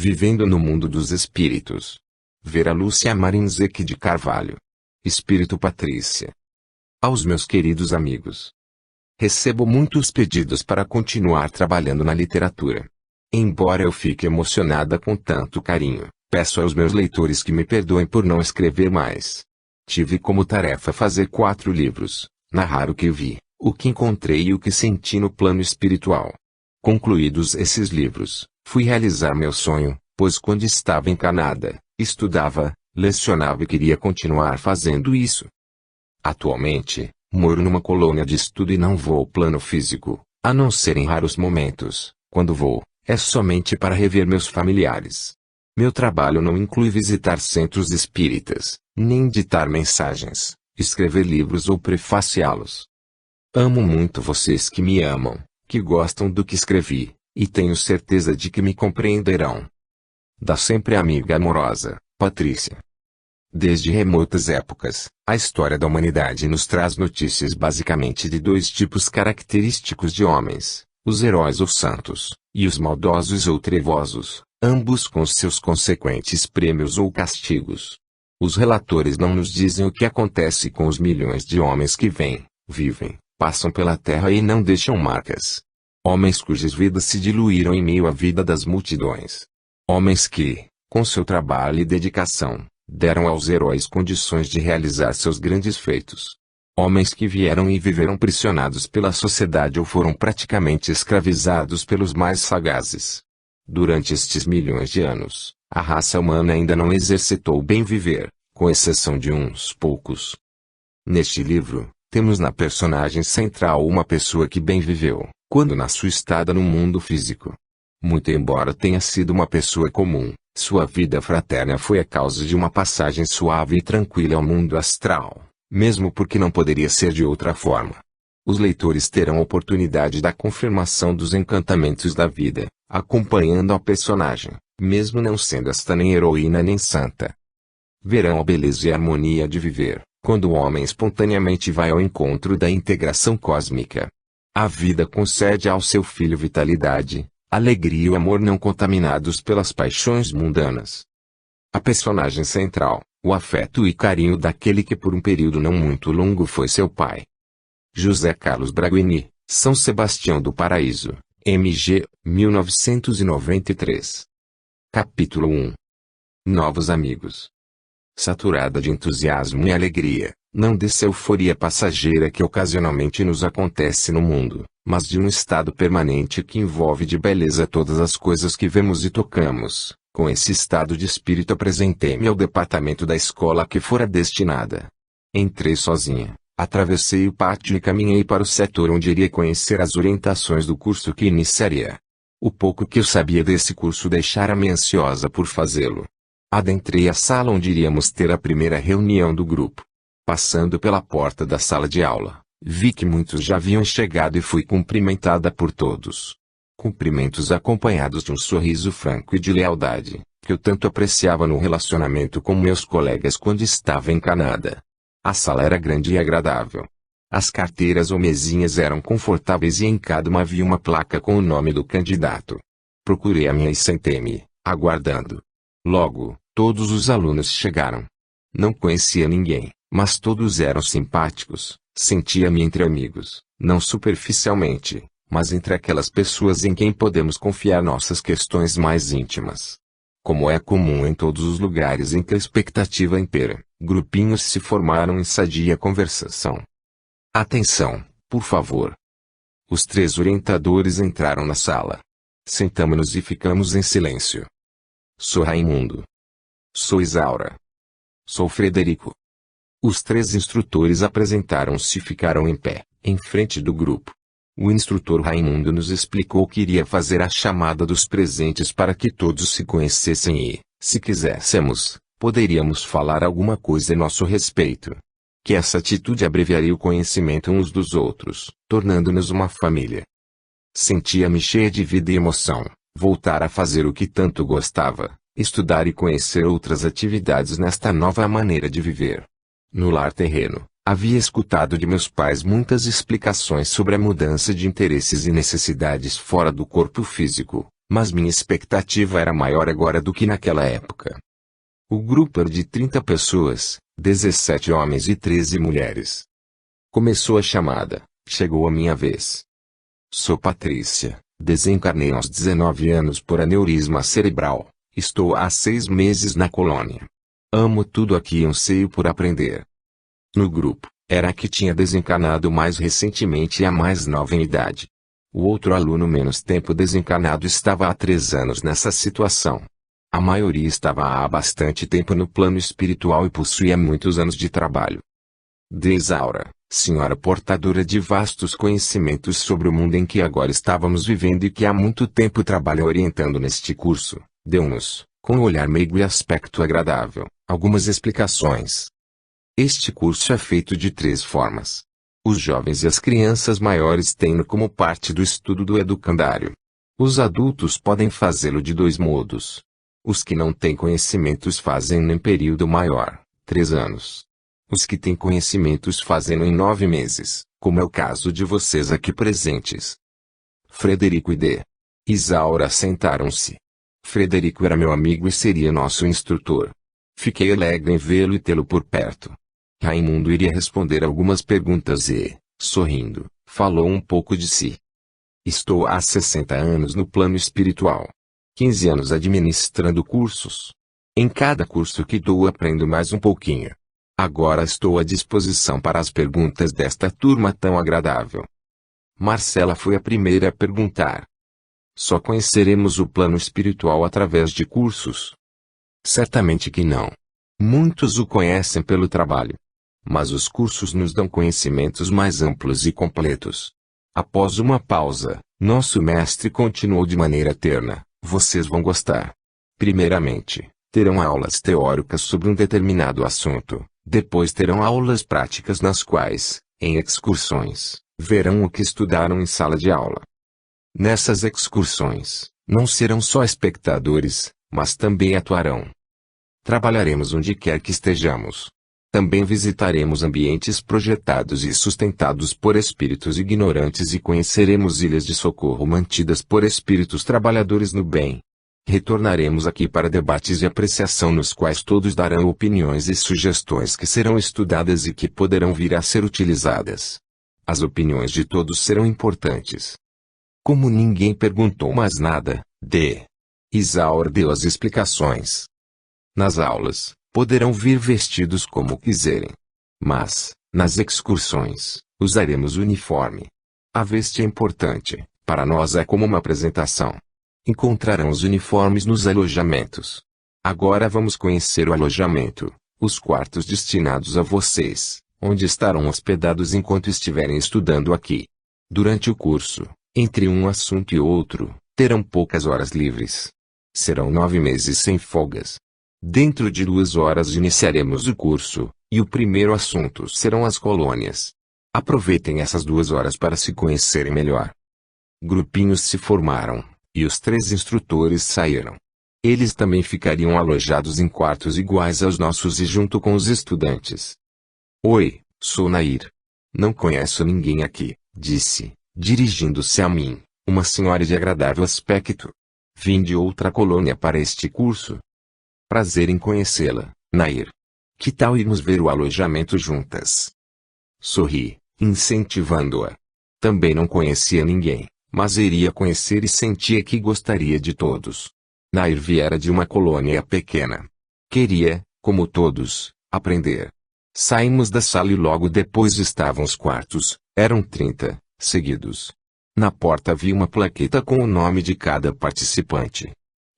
Vivendo no Mundo dos Espíritos. Vera Lúcia Marinzec de Carvalho. Espírito Patrícia. Aos meus queridos amigos. Recebo muitos pedidos para continuar trabalhando na literatura. Embora eu fique emocionada com tanto carinho, peço aos meus leitores que me perdoem por não escrever mais. Tive como tarefa fazer 4 livros, narrar o que vi, o que encontrei e o que senti no plano espiritual. Concluídos esses livros, fui realizar meu sonho, pois quando estava encarnada, estudava, lecionava e queria continuar fazendo isso. Atualmente, moro numa colônia de estudo e não vou ao plano físico, a não ser em raros momentos. Quando vou, é somente para rever meus familiares. Meu trabalho não inclui visitar centros espíritas, nem ditar mensagens, escrever livros ou prefaciá-los. Amo muito vocês que me amam, que gostam do que escrevi, e tenho certeza de que me compreenderão. Da sempre amiga amorosa, Patrícia. Desde remotas épocas, a história da humanidade nos traz notícias basicamente de 2 tipos característicos de homens, os heróis ou santos, e os maldosos ou trevosos, ambos com seus consequentes prêmios ou castigos. Os relatores não nos dizem o que acontece com os milhões de homens que vêm, vivem, passam pela terra e não deixam marcas. Homens cujas vidas se diluíram em meio à vida das multidões. Homens que, com seu trabalho e dedicação, deram aos heróis condições de realizar seus grandes feitos. Homens que vieram e viveram pressionados pela sociedade ou foram praticamente escravizados pelos mais sagazes. Durante estes milhões de anos, a raça humana ainda não exercitou o bem viver, com exceção de uns poucos. Neste livro, temos na personagem central uma pessoa que bem viveu, quando na sua estada no mundo físico. Muito embora tenha sido uma pessoa comum, sua vida fraterna foi a causa de uma passagem suave e tranquila ao mundo astral, mesmo porque não poderia ser de outra forma. Os leitores terão a oportunidade da confirmação dos encantamentos da vida, acompanhando a personagem, mesmo não sendo esta nem heroína nem santa. Verão a beleza e a harmonia de viver, quando o homem espontaneamente vai ao encontro da integração cósmica. A vida concede ao seu filho vitalidade, alegria e o amor não contaminados pelas paixões mundanas. A personagem central, o afeto e carinho daquele que por um período não muito longo foi seu pai. José Carlos Braguini, São Sebastião do Paraíso, MG, 1993. Capítulo 1. Novos amigos. Saturada de entusiasmo e alegria, não dessa euforia passageira que ocasionalmente nos acontece no mundo, mas de um estado permanente que envolve de beleza todas as coisas que vemos e tocamos. Com esse estado de espírito apresentei-me ao departamento da escola a que fora destinada. Entrei sozinha, atravessei o pátio e caminhei para o setor onde iria conhecer as orientações do curso que iniciaria. O pouco que eu sabia desse curso deixara-me ansiosa por fazê-lo. Adentrei a sala onde iríamos ter a primeira reunião do grupo. Passando pela porta da sala de aula, vi que muitos já haviam chegado e fui cumprimentada por todos. Cumprimentos acompanhados de um sorriso franco e de lealdade, que eu tanto apreciava no relacionamento com meus colegas quando estava encanada. A sala era grande e agradável. As carteiras ou mesinhas eram confortáveis e em cada uma havia uma placa com o nome do candidato. Procurei a minha e sentei-me, aguardando. Logo, todos os alunos chegaram. Não conhecia ninguém, mas todos eram simpáticos, sentia-me entre amigos, não superficialmente, mas entre aquelas pessoas em quem podemos confiar nossas questões mais íntimas. Como é comum em todos os lugares em que a expectativa impera, grupinhos se formaram em sadia conversação. Atenção, por favor. Os 3 orientadores entraram na sala. Sentamo-nos e ficamos em silêncio. Sou Raimundo. Sou Isaura. Sou Frederico. Os 3 instrutores apresentaram-se e ficaram em pé, em frente do grupo. O instrutor Raimundo nos explicou que iria fazer a chamada dos presentes para que todos se conhecessem e, se quiséssemos, poderíamos falar alguma coisa a nosso respeito. Que essa atitude abreviaria o conhecimento uns dos outros, tornando-nos uma família. Sentia-me cheia de vida e emoção, voltar a fazer o que tanto gostava, estudar e conhecer outras atividades nesta nova maneira de viver. No lar terreno, havia escutado de meus pais muitas explicações sobre a mudança de interesses e necessidades fora do corpo físico, Mas minha expectativa era maior agora do que naquela época. O grupo era de 30 pessoas, 17 homens e 13 mulheres. Começou a chamada, chegou a minha vez. Sou Patrícia, desencarnei aos 19 anos por aneurisma cerebral, estou há 6 meses na colônia. Amo tudo aqui e anseio por aprender. No grupo, era a que tinha desencarnado mais recentemente e a mais nova em idade. O outro aluno menos tempo desencarnado estava há 3 anos nessa situação. A maioria estava há bastante tempo no plano espiritual e possuía muitos anos de trabalho. D. Isaura, senhora portadora de vastos conhecimentos sobre o mundo em que agora estávamos vivendo e que há muito tempo trabalha orientando neste curso, deu-nos, com um olhar meigo e aspecto agradável, algumas explicações. Este curso é feito de 3 formas. Os jovens e as crianças maiores têm-no como parte do estudo do educandário. Os adultos podem fazê-lo de 2 modos. Os que não têm conhecimentos fazem-no em período maior, 3 anos. Os que têm conhecimentos fazem-no em 9 meses, como é o caso de vocês aqui presentes. Frederico e D. Isaura sentaram-se. Frederico era meu amigo e seria nosso instrutor. Fiquei alegre em vê-lo e tê-lo por perto. Raimundo iria responder algumas perguntas e, sorrindo, falou um pouco de si. Estou há 60 anos no plano espiritual. 15 anos administrando cursos. Em cada curso que dou aprendo mais um pouquinho. Agora estou à disposição para as perguntas desta turma tão agradável. Marcela foi a primeira a perguntar. Só conheceremos o plano espiritual através de cursos? Certamente que não. Muitos o conhecem pelo trabalho. Mas os cursos nos dão conhecimentos mais amplos e completos. Após uma pausa, nosso mestre continuou de maneira terna. Vocês vão gostar. Primeiramente, terão aulas teóricas sobre um determinado assunto. Depois terão aulas práticas nas quais, em excursões, verão o que estudaram em sala de aula. Nessas excursões, não serão só espectadores, mas também atuarão. Trabalharemos onde quer que estejamos. Também visitaremos ambientes projetados e sustentados por espíritos ignorantes e conheceremos ilhas de socorro mantidas por espíritos trabalhadores no bem. Retornaremos aqui para debates de apreciação nos quais todos darão opiniões e sugestões que serão estudadas e que poderão vir a ser utilizadas. As opiniões de todos serão importantes. Como ninguém perguntou mais nada, D. Isaura deu as explicações. Nas aulas, poderão vir vestidos como quiserem. Mas, nas excursões, usaremos uniforme. A veste é importante, para nós é como uma apresentação. Encontrarão os uniformes nos alojamentos. Agora vamos conhecer o alojamento, os quartos destinados a vocês, onde estarão hospedados enquanto estiverem estudando aqui. Durante o curso, entre um assunto e outro, terão poucas horas livres. Serão 9 meses sem folgas. Dentro de 2 horas iniciaremos o curso, e o primeiro assunto serão as colônias. Aproveitem essas 2 horas para se conhecerem melhor. Grupinhos se formaram, e os 3 instrutores saíram. Eles também ficariam alojados em quartos iguais aos nossos e junto com os estudantes. Oi, sou Nair. Não conheço ninguém aqui, disse, dirigindo-se a mim, uma senhora de agradável aspecto. Vim de outra colônia para este curso. Prazer em conhecê-la, Nair. Que tal irmos ver o alojamento juntas? Sorri, incentivando-a. Também não conhecia ninguém, mas iria conhecer e sentia que gostaria de todos. Nair viera de uma colônia pequena. Queria, como todos, aprender. Saímos da sala e logo depois estavam os quartos, eram 30, seguidos. Na porta vi uma plaqueta com o nome de cada participante.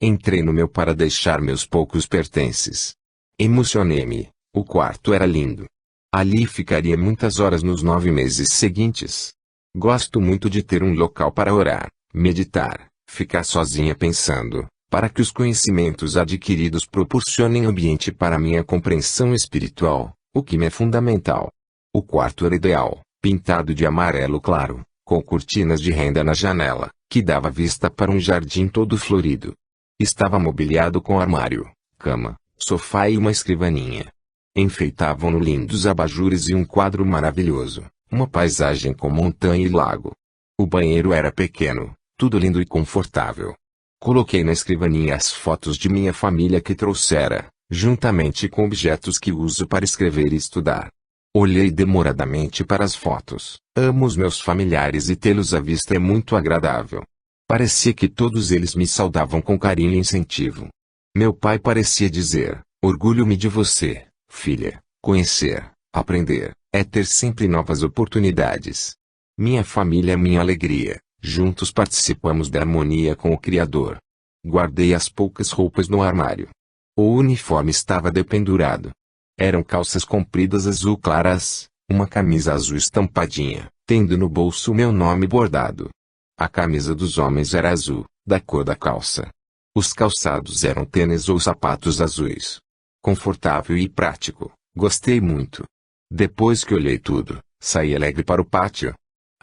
Entrei no meu para deixar meus poucos pertences. Emocionei-me, o quarto era lindo. Ali ficaria muitas horas nos 9 meses seguintes. Gosto muito de ter um local para orar, meditar, ficar sozinha pensando, para que os conhecimentos adquiridos proporcionem ambiente para minha compreensão espiritual, o que me é fundamental. O quarto era ideal, pintado de amarelo claro, com cortinas de renda na janela, que dava vista para um jardim todo florido. Estava mobiliado com armário, cama, sofá e uma escrivaninha. Enfeitavam-no lindos abajures e um quadro maravilhoso, uma paisagem com montanha e lago. O banheiro era pequeno, tudo lindo e confortável. Coloquei na escrivaninha as fotos de minha família que trouxera, juntamente com objetos que uso para escrever e estudar. Olhei demoradamente para as fotos. Amo os meus familiares e tê-los à vista é muito agradável. Parecia que todos eles me saudavam com carinho e incentivo. Meu pai parecia dizer: orgulho-me de você, filha. Conhecer, aprender, é ter sempre novas oportunidades. Minha família é minha alegria. Juntos participamos da harmonia com o Criador. Guardei as poucas roupas no armário. O uniforme estava dependurado. Eram calças compridas azul claras, uma camisa azul estampadinha, tendo no bolso meu nome bordado. A camisa dos homens era azul, da cor da calça. Os calçados eram tênis ou sapatos azuis. Confortável e prático, gostei muito. Depois que olhei tudo, saí alegre para o pátio.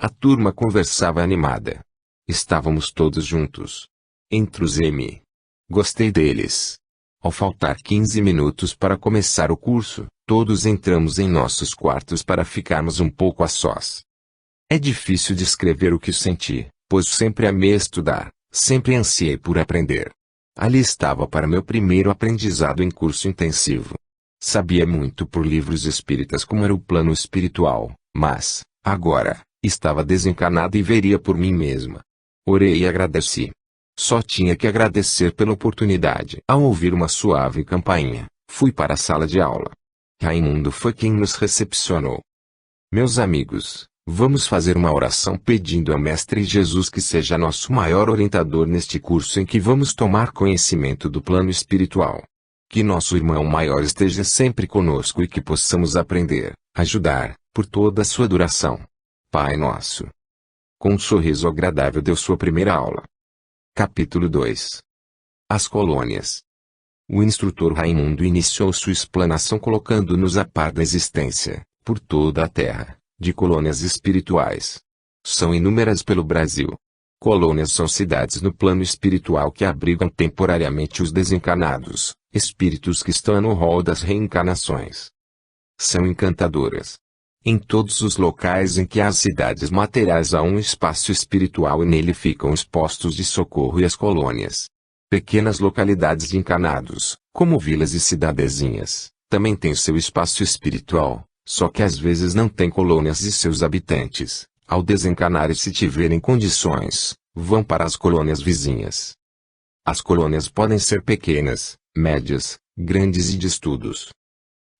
A turma conversava animada. Estávamos todos juntos. Entrosei-me. Gostei deles. Ao faltar 15 minutos para começar o curso, todos entramos em nossos quartos para ficarmos um pouco a sós. É difícil descrever o que senti, pois sempre amei estudar, sempre ansiei por aprender. Ali estava para meu primeiro aprendizado em curso intensivo. Sabia muito por livros espíritas como era o plano espiritual, mas, agora, estava desencanada e veria por mim mesma. Orei e agradeci. Só tinha que agradecer pela oportunidade. Ao ouvir uma suave campainha, fui para a sala de aula. Raimundo foi quem nos recepcionou. Meus amigos, vamos fazer uma oração pedindo ao Mestre Jesus que seja nosso maior orientador neste curso em que vamos tomar conhecimento do plano espiritual. Que nosso irmão maior esteja sempre conosco e que possamos aprender, ajudar, por toda a sua duração. Pai Nosso. Com um sorriso agradável deu sua primeira aula. Capítulo 2. As colônias. O instrutor Raimundo iniciou sua explanação colocando-nos a par da existência, por toda a Terra, de colônias espirituais. São inúmeras pelo Brasil. Colônias são cidades no plano espiritual que abrigam temporariamente os desencanados, espíritos que estão no rol das reencarnações. São encantadoras. Em todos os locais em que há cidades materiais há um espaço espiritual e nele ficam os postos de socorro e as colônias. Pequenas localidades de encanados, como vilas e cidadezinhas, também têm seu espaço espiritual, só que às vezes não têm colônias e seus habitantes, ao desencanar e se tiverem condições, vão para as colônias vizinhas. As colônias podem ser pequenas, médias, grandes e de estudos.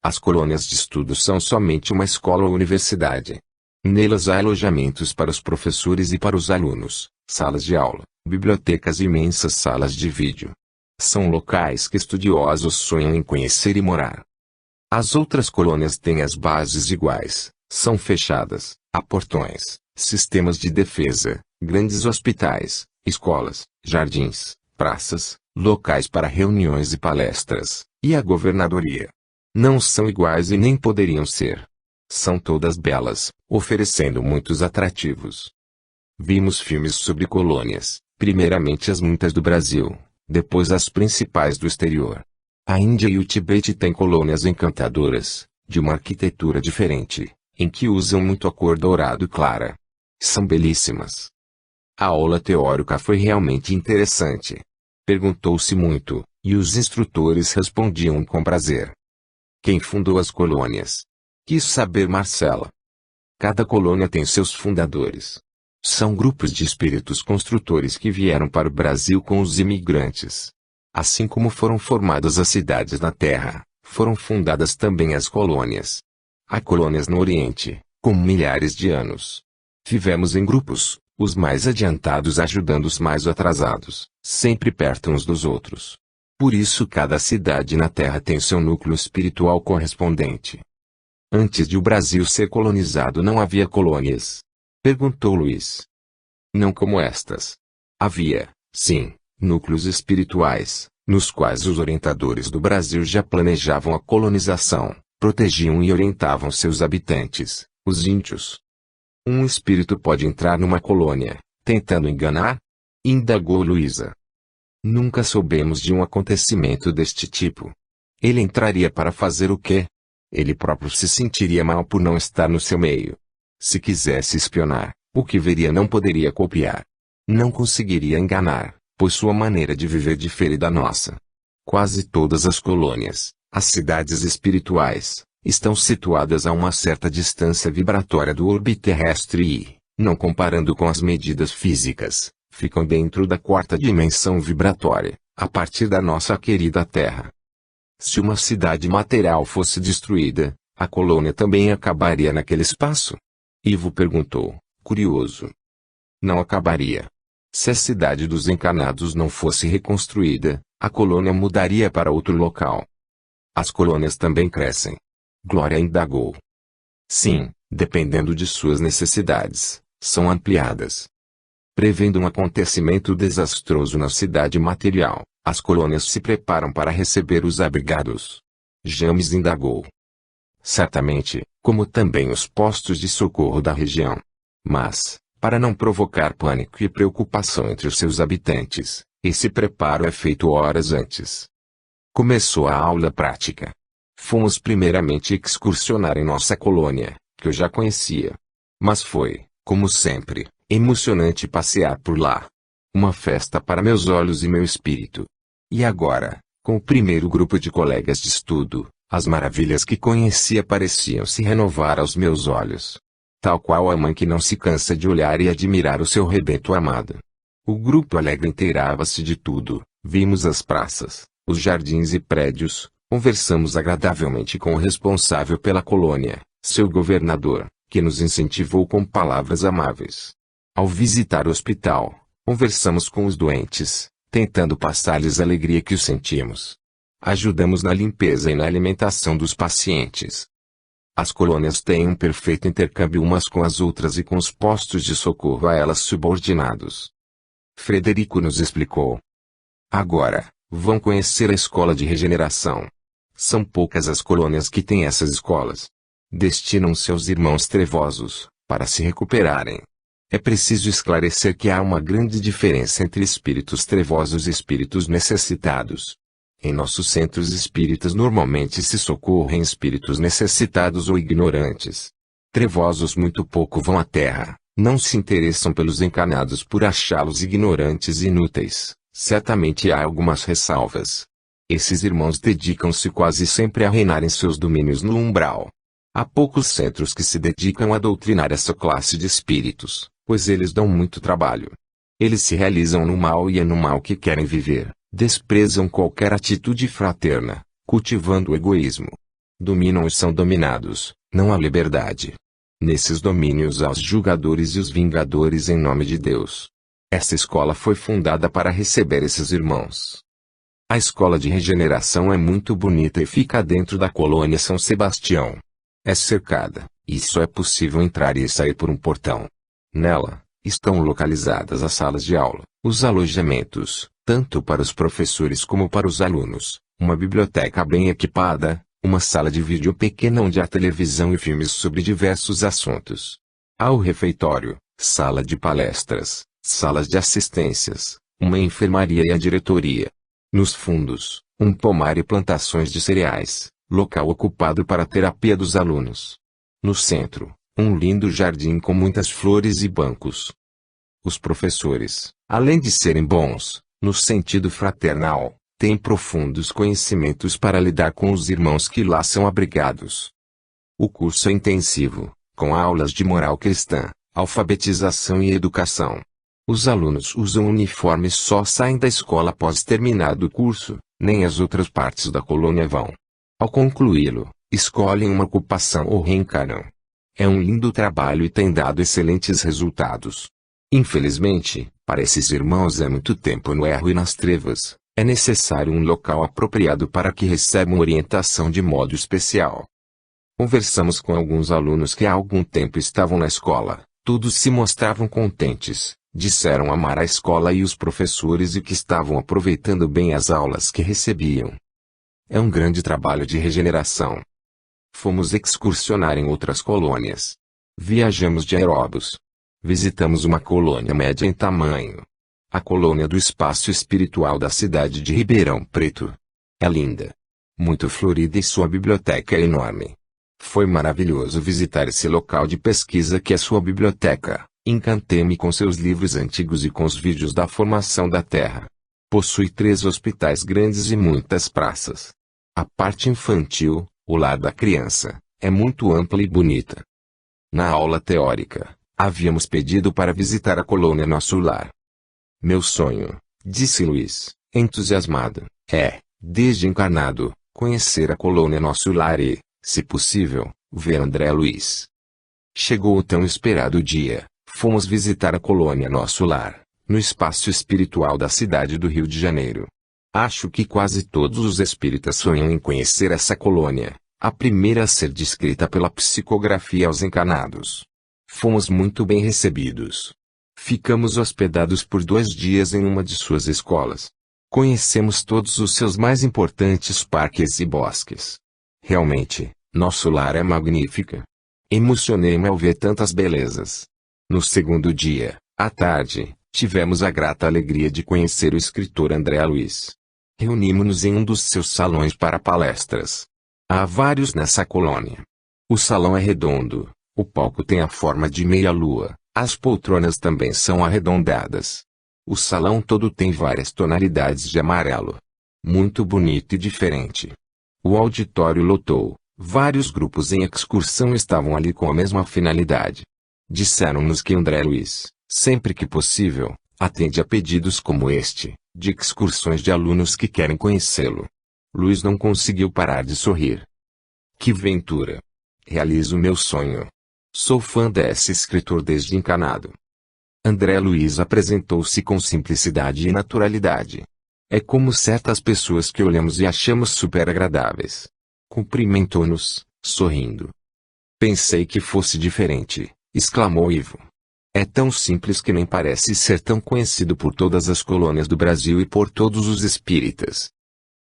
As colônias de estudos são somente uma escola ou universidade. Nelas há alojamentos para os professores e para os alunos, salas de aula, bibliotecas e imensas salas de vídeo. São locais que estudiosos sonham em conhecer e morar. As outras colônias têm as bases iguais, são fechadas, há portões, sistemas de defesa, grandes hospitais, escolas, jardins, praças, locais para reuniões e palestras, e a governadoria. Não são iguais e nem poderiam ser. São todas belas, oferecendo muitos atrativos. Vimos filmes sobre colônias, primeiramente as muitas do Brasil, depois as principais do exterior. A Índia e o Tibete têm colônias encantadoras, de uma arquitetura diferente, em que usam muito a cor dourado clara. São belíssimas. A aula teórica foi realmente interessante. Perguntou-se muito, e os instrutores respondiam com prazer. Quem fundou as colônias? Quis saber Marcela. Cada colônia tem seus fundadores. São grupos de espíritos construtores que vieram para o Brasil com os imigrantes. Assim como foram formadas as cidades na Terra, foram fundadas também as colônias. Há colônias no Oriente, com milhares de anos. Vivemos em grupos, os mais adiantados ajudando os mais atrasados, sempre perto uns dos outros. Por isso cada cidade na Terra tem seu núcleo espiritual correspondente. Antes de o Brasil ser colonizado não havia colônias? Perguntou Luiz. Não como estas. Havia, sim, núcleos espirituais, nos quais os orientadores do Brasil já planejavam a colonização, protegiam e orientavam seus habitantes, os índios. Um espírito pode entrar numa colônia, tentando enganar? Indagou Luísa. Nunca soubemos de um acontecimento deste tipo. Ele entraria para fazer o quê? Ele próprio se sentiria mal por não estar no seu meio. Se quisesse espionar, o que veria não poderia copiar. Não conseguiria enganar, pois sua maneira de viver difere da nossa. Quase todas as colônias, as cidades espirituais, estão situadas a uma certa distância vibratória do orbe terrestre e, não comparando com as medidas físicas, ficam dentro da quarta dimensão vibratória, a partir da nossa querida Terra. Se uma cidade material fosse destruída, a colônia também acabaria naquele espaço? Ivo perguntou, curioso. Não acabaria. Se a cidade dos encarnados não fosse reconstruída, a colônia mudaria para outro local. As colônias também crescem. Glória indagou. Sim, dependendo de suas necessidades, são ampliadas. Prevendo um acontecimento desastroso na cidade material, as colônias se preparam para receber os abrigados. James indagou. Certamente, como também os postos de socorro da região. Mas, para não provocar pânico e preocupação entre os seus habitantes, esse preparo é feito horas antes. Começou a aula prática. Fomos primeiramente excursionar em nossa colônia, que eu já conhecia. Mas foi, como sempre, emocionante passear por lá. Uma festa para meus olhos e meu espírito. E agora, com o primeiro grupo de colegas de estudo, as maravilhas que conhecia pareciam se renovar aos meus olhos. Tal qual a mãe que não se cansa de olhar e admirar o seu rebento amado. O grupo alegre inteirava-se de tudo, vimos as praças, os jardins e prédios, conversamos agradavelmente com o responsável pela colônia, seu governador, que nos incentivou com palavras amáveis. Ao visitar o hospital, conversamos com os doentes, tentando passar-lhes a alegria que os sentimos. Ajudamos na limpeza e na alimentação dos pacientes. As colônias têm um perfeito intercâmbio umas com as outras e com os postos de socorro a elas subordinados. Frederico nos explicou. Agora, vão conhecer a escola de regeneração. São poucas as colônias que têm essas escolas. Destinam seus irmãos trevosos, para se recuperarem. É preciso esclarecer que há uma grande diferença entre espíritos trevosos e espíritos necessitados. Em nossos centros espíritas normalmente se socorrem espíritos necessitados ou ignorantes. Trevosos muito pouco vão à Terra, não se interessam pelos encarnados por achá-los ignorantes e inúteis. Certamente há algumas ressalvas. Esses irmãos dedicam-se quase sempre a reinar em seus domínios no umbral. Há poucos centros que se dedicam a doutrinar essa classe de espíritos, pois eles dão muito trabalho. Eles se realizam no mal e é no mal que querem viver. Desprezam qualquer atitude fraterna, cultivando o egoísmo. Dominam e são dominados, não há liberdade. Nesses domínios há os julgadores e os vingadores em nome de Deus. Essa escola foi fundada para receber esses irmãos. A escola de regeneração é muito bonita e fica dentro da colônia São Sebastião. É cercada, e só é possível entrar e sair por um portão. Nela, estão localizadas as salas de aula, os alojamentos, tanto para os professores como para os alunos, uma biblioteca bem equipada, uma sala de vídeo pequena onde há televisão e filmes sobre diversos assuntos. Há o refeitório, sala de palestras, salas de assistências, uma enfermaria e a diretoria. Nos fundos, um pomar e plantações de cereais, local ocupado para a terapia dos alunos. No centro, um lindo jardim com muitas flores e bancos. Os professores, além de serem bons, no sentido fraternal, têm profundos conhecimentos para lidar com os irmãos que lá são abrigados. O curso é intensivo, com aulas de moral cristã, alfabetização e educação. Os alunos usam uniforme e só saem da escola após terminado o curso, nem as outras partes da colônia vão. Ao concluí-lo, escolhem uma ocupação ou reencarnam. É um lindo trabalho e tem dado excelentes resultados. Infelizmente, para esses irmãos é muito tempo no erro e nas trevas, é necessário um local apropriado para que recebam orientação de modo especial. Conversamos com alguns alunos que há algum tempo estavam na escola, todos se mostravam contentes, disseram amar a escola e os professores e que estavam aproveitando bem as aulas que recebiam. É um grande trabalho de regeneração. Fomos excursionar em outras colônias. Viajamos de aeróbus. Visitamos uma colônia média em tamanho. A colônia do espaço espiritual da cidade de Ribeirão Preto. É linda. Muito florida e sua biblioteca é enorme. Foi maravilhoso visitar esse local de pesquisa que é sua biblioteca. Encantei-me com seus livros antigos e com os vídeos da formação da Terra. Possui 3 hospitais grandes e muitas praças. A parte infantil, o lar da criança, é muito ampla e bonita. Na aula teórica, havíamos pedido para visitar a colônia Nosso Lar. Meu sonho, disse Luiz, entusiasmado, é, desde encarnado, conhecer a colônia Nosso Lar e, se possível, ver André Luiz. Chegou o tão esperado dia, fomos visitar a colônia Nosso Lar, no espaço espiritual da cidade do Rio de Janeiro. Acho que quase todos os espíritas sonham em conhecer essa colônia, a primeira a ser descrita pela psicografia aos encarnados. Fomos muito bem recebidos. Ficamos hospedados por 2 dias em uma de suas escolas. Conhecemos todos os seus mais importantes parques e bosques. Realmente, Nosso Lar é magnífica. Emocionei-me ao ver tantas belezas. No segundo dia, à tarde, tivemos a grata alegria de conhecer o escritor André Luiz. Reunimos-nos em um dos seus salões para palestras. Há vários nessa colônia. O salão é redondo, o palco tem a forma de meia-lua, as poltronas também são arredondadas. O salão todo tem várias tonalidades de amarelo. Muito bonito e diferente. O auditório lotou, vários grupos em excursão estavam ali com a mesma finalidade. Disseram-nos que André Luiz, sempre que possível, atende a pedidos como este, de excursões de alunos que querem conhecê-lo. Luiz não conseguiu parar de sorrir. Que ventura! Realizo meu sonho. Sou fã desse escritor desde encarnado. André Luiz apresentou-se com simplicidade e naturalidade. É como certas pessoas que olhamos e achamos super agradáveis. Cumprimentou-nos, sorrindo. Pensei que fosse diferente, exclamou Ivo. É tão simples que nem parece ser tão conhecido por todas as colônias do Brasil e por todos os espíritas.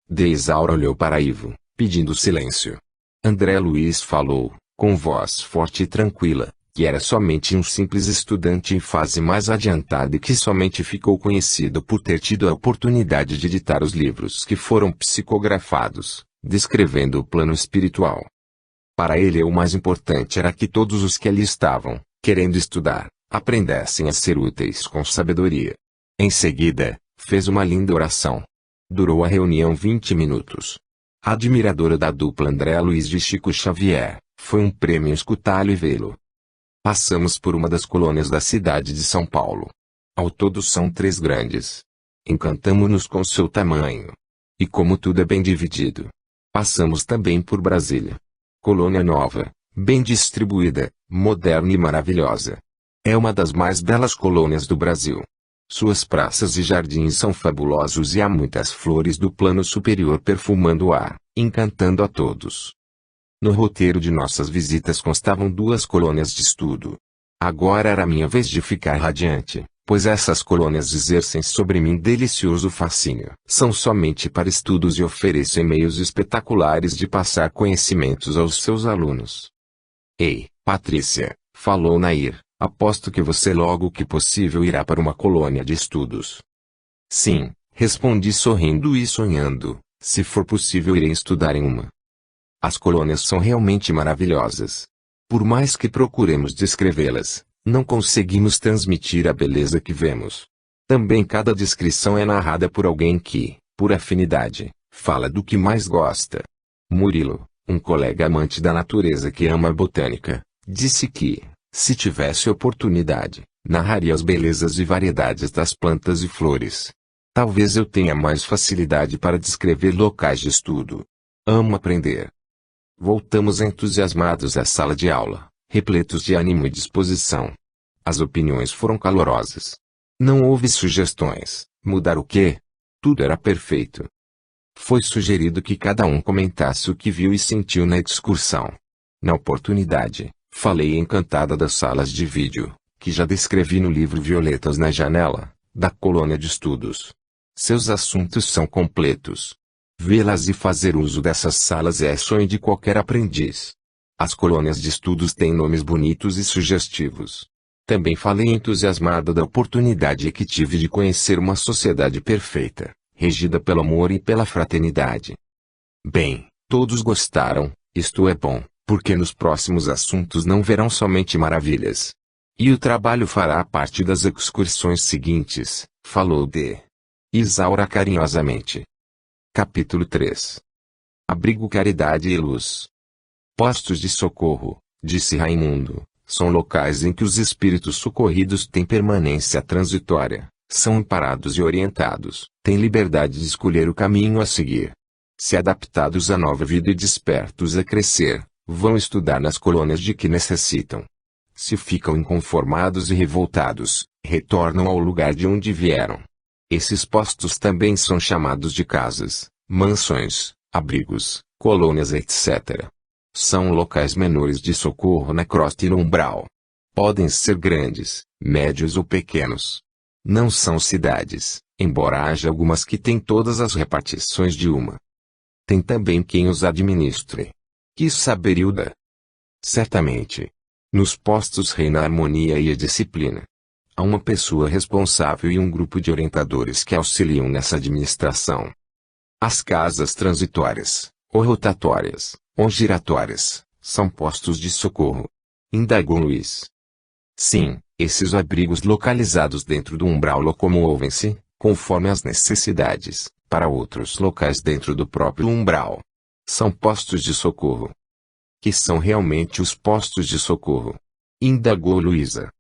De Isaura olhou para Ivo, pedindo silêncio. André Luiz falou, com voz forte e tranquila, que era somente um simples estudante em fase mais adiantada e que somente ficou conhecido por ter tido a oportunidade de editar os livros que foram psicografados, descrevendo o plano espiritual. Para ele o mais importante era que todos os que ali estavam, querendo estudar, aprendessem a ser úteis com sabedoria. Em seguida, fez uma linda oração. Durou a reunião 20 minutos. Admiradora da dupla André Luiz de Chico Xavier, foi um prêmio escutá-lo e vê-lo. Passamos por uma das colônias da cidade de São Paulo. Ao todo são 3 grandes. Encantamo-nos com seu tamanho. E como tudo é bem dividido. Passamos também por Brasília. Colônia nova, bem distribuída, moderna e maravilhosa. É uma das mais belas colônias do Brasil. Suas praças e jardins são fabulosos e há muitas flores do plano superior perfumando o ar, encantando a todos. No roteiro de nossas visitas constavam 2 colônias de estudo. Agora era minha vez de ficar radiante, pois essas colônias exercem sobre mim delicioso fascínio. São somente para estudos e oferecem meios espetaculares de passar conhecimentos aos seus alunos. Ei, Patrícia, falou Nair, aposto que você logo que possível irá para uma colônia de estudos. Sim, respondi sorrindo e sonhando, se for possível irei estudar em uma. As colônias são realmente maravilhosas. Por mais que procuremos descrevê-las, não conseguimos transmitir a beleza que vemos. Também cada descrição é narrada por alguém que, por afinidade, fala do que mais gosta. Murilo, um colega amante da natureza que ama a botânica, disse que, se tivesse oportunidade, narraria as belezas e variedades das plantas e flores. Talvez eu tenha mais facilidade para descrever locais de estudo. Amo aprender. Voltamos entusiasmados à sala de aula, repletos de ânimo e disposição. As opiniões foram calorosas. Não houve sugestões, mudar o quê? Tudo era perfeito. Foi sugerido que cada um comentasse o que viu e sentiu na excursão. Na oportunidade, falei encantada das salas de vídeo, que já descrevi no livro Violetas na Janela, da colônia de estudos. Seus assuntos são completos. Vê-las e fazer uso dessas salas é sonho de qualquer aprendiz. As colônias de estudos têm nomes bonitos e sugestivos. Também falei entusiasmada da oportunidade que tive de conhecer uma sociedade perfeita, regida pelo amor e pela fraternidade. Bem, todos gostaram, isto é bom, porque nos próximos assuntos não verão somente maravilhas. E o trabalho fará parte das excursões seguintes, falou D. Isaura carinhosamente. Capítulo 3. Abrigo, caridade e luz. Postos de socorro, disse Raimundo, são locais em que os espíritos socorridos têm permanência transitória, são amparados e orientados, têm liberdade de escolher o caminho a seguir. Se adaptados à nova vida e despertos a crescer, vão estudar nas colônias de que necessitam. Se ficam inconformados e revoltados, retornam ao lugar de onde vieram. Esses postos também são chamados de casas, mansões, abrigos, colônias, etc. São locais menores de socorro na crosta e no umbral. Podem ser grandes, médios ou pequenos. Não são cidades, embora haja algumas que têm todas as repartições de uma. Tem também quem os administre. Quis saber Hilda. Certamente. Nos postos reina a harmonia e a disciplina. Há uma pessoa responsável e um grupo de orientadores que auxiliam nessa administração. As casas transitórias, ou rotatórias, ou giratórias, são postos de socorro. Indagou Luiz. Sim, esses abrigos localizados dentro do umbral locomovem-se, conforme as necessidades, para outros locais dentro do próprio umbral. São postos de socorro. Que são realmente os postos de socorro? Indagou Luísa.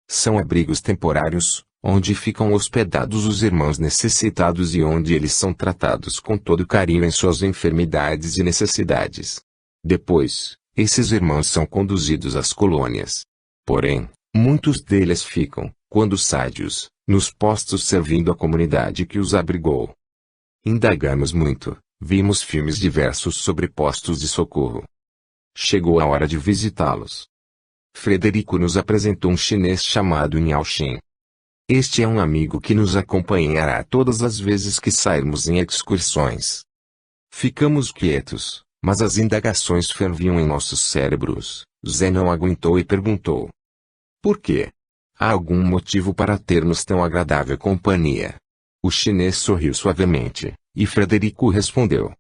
São abrigos temporários, onde ficam hospedados os irmãos necessitados e onde eles são tratados com todo carinho em suas enfermidades e necessidades. Depois, esses irmãos são conduzidos às colônias. Porém, muitos deles ficam, quando sádios, nos postos servindo a comunidade que os abrigou. Indagamos muito, vimos filmes diversos sobre postos de socorro. Chegou a hora de visitá-los. Frederico nos apresentou um chinês chamado Yao Xin. Este é um amigo que nos acompanhará todas as vezes que sairmos em excursões. Ficamos quietos, mas as indagações ferviam em nossos cérebros. Zé não aguentou e perguntou: por quê? Há algum motivo para termos tão agradável companhia? O chinês sorriu suavemente, e Frederico respondeu: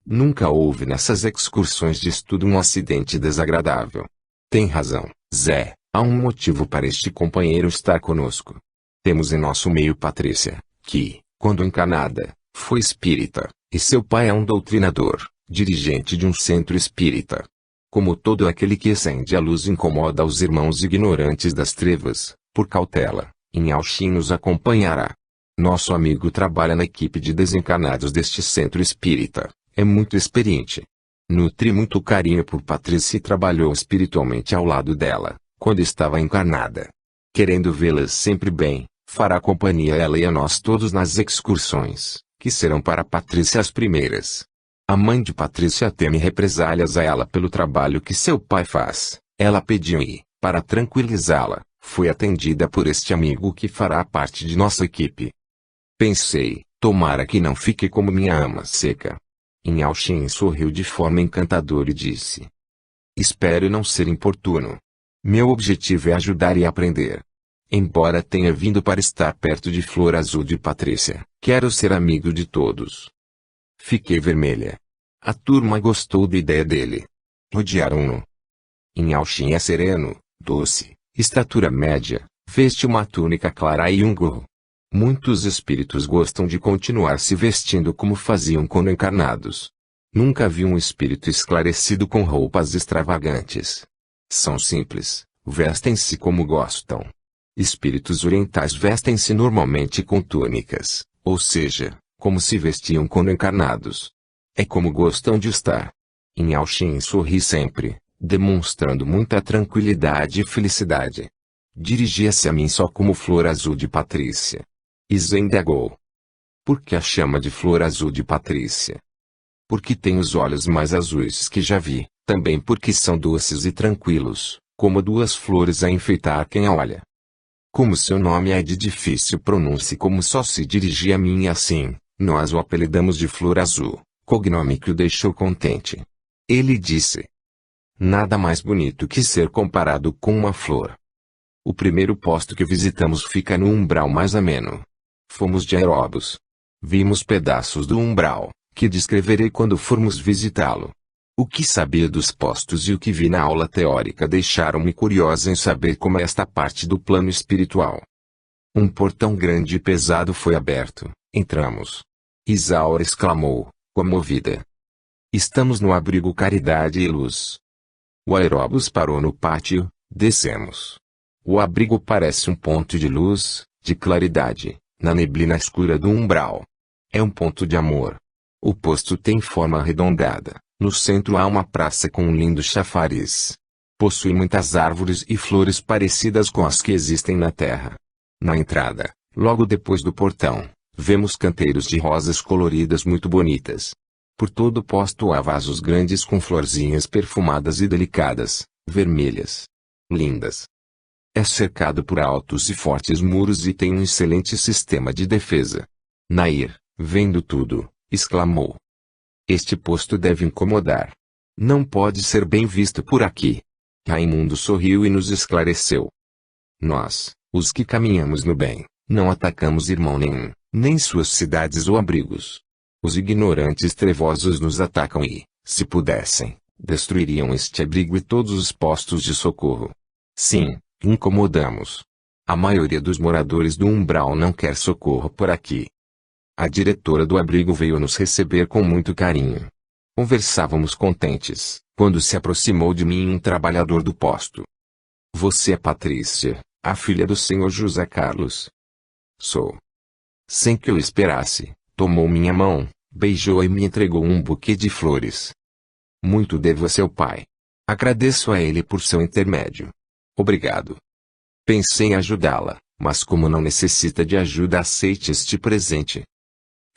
nunca houve nessas excursões de estudo um acidente desagradável. Tem razão, Zé, há um motivo para este companheiro estar conosco. Temos em nosso meio Patrícia, que, quando encarnada, foi espírita, e seu pai é um doutrinador, dirigente de um centro espírita. Como todo aquele que acende a luz incomoda os irmãos ignorantes das trevas, por cautela, Yao Xin nos acompanhará. Nosso amigo trabalha na equipe de desencarnados deste centro espírita, é muito experiente. Nutre muito carinho por Patrícia e trabalhou espiritualmente ao lado dela, quando estava encarnada. Querendo vê-la sempre bem, fará companhia a ela e a nós todos nas excursões, que serão para Patrícia as primeiras. A mãe de Patrícia teme represálias a ela pelo trabalho que seu pai faz. Ela pediu e, para tranquilizá-la, foi atendida por este amigo que fará parte de nossa equipe. Pensei, tomara que não fique como minha ama seca. Yao Xin sorriu de forma encantadora e disse: espero não ser importuno. Meu objetivo é ajudar e aprender. Embora tenha vindo para estar perto de Flor Azul de Patrícia, quero ser amigo de todos. Fiquei vermelha. A turma gostou da ideia dele. Rodearam-no. Yao Xin é sereno, doce, estatura média, veste uma túnica clara e um gorro. Muitos espíritos gostam de continuar se vestindo como faziam quando encarnados. Nunca vi um espírito esclarecido com roupas extravagantes. São simples, vestem-se como gostam. Espíritos orientais vestem-se normalmente com túnicas, ou seja, como se vestiam quando encarnados. É como gostam de estar. Yao Xin sorri sempre, demonstrando muita tranquilidade e felicidade. Dirigia-se a mim só como Flor Azul de Patrícia. Isa indagou: por que a chama de Flor Azul de Patrícia? Porque tem os olhos mais azuis que já vi, também porque são doces e tranquilos, como duas flores a enfeitar quem a olha. Como seu nome é de difícil pronúncia e como só se dirigia a mim e assim, nós o apelidamos de Flor Azul, cognome que o deixou contente. Ele disse: nada mais bonito que ser comparado com uma flor. O primeiro posto que visitamos fica no umbral mais ameno. Fomos de aeróbus. Vimos pedaços do umbral, que descreverei quando formos visitá-lo. O que sabia dos postos e o que vi na aula teórica deixaram-me curiosa em saber como é esta parte do plano espiritual. Um portão grande e pesado foi aberto, Entramos. Isaura exclamou, comovida. Estamos no abrigo Caridade e Luz. O aeróbus parou no pátio, descemos. O abrigo parece um ponto de luz, de claridade, na neblina escura do umbral. É um ponto de amor. O posto tem forma arredondada. No centro há uma praça com um lindo chafariz. Possui muitas árvores e flores parecidas com as que existem na terra. Na entrada, logo depois do portão, vemos canteiros de rosas coloridas muito bonitas. Por todo o posto há vasos grandes com florzinhas perfumadas e delicadas, vermelhas. Lindas. É cercado por altos e fortes muros e tem um excelente sistema de defesa. Nair, vendo tudo, exclamou. Este posto deve incomodar. Não pode ser bem visto por aqui. Raimundo sorriu e nos esclareceu. Nós, os que caminhamos no bem, não atacamos irmão nenhum, nem suas cidades ou abrigos. Os ignorantes trevosos nos atacam e, se pudessem, destruiriam este abrigo e todos os postos de socorro. Sim, incomodamos. A maioria dos moradores do umbral não quer socorro por aqui. A diretora do abrigo veio nos receber com muito carinho. Conversávamos contentes, quando se aproximou de mim um trabalhador do posto. Você é Patrícia, a filha do senhor José Carlos? Sou. Sem que eu esperasse, tomou minha mão, beijou e me entregou um buquê de flores. Muito devo a seu pai. Agradeço a ele por seu intermédio. Obrigado. Pensei em ajudá-la, mas como não necessita de ajuda, aceite este presente.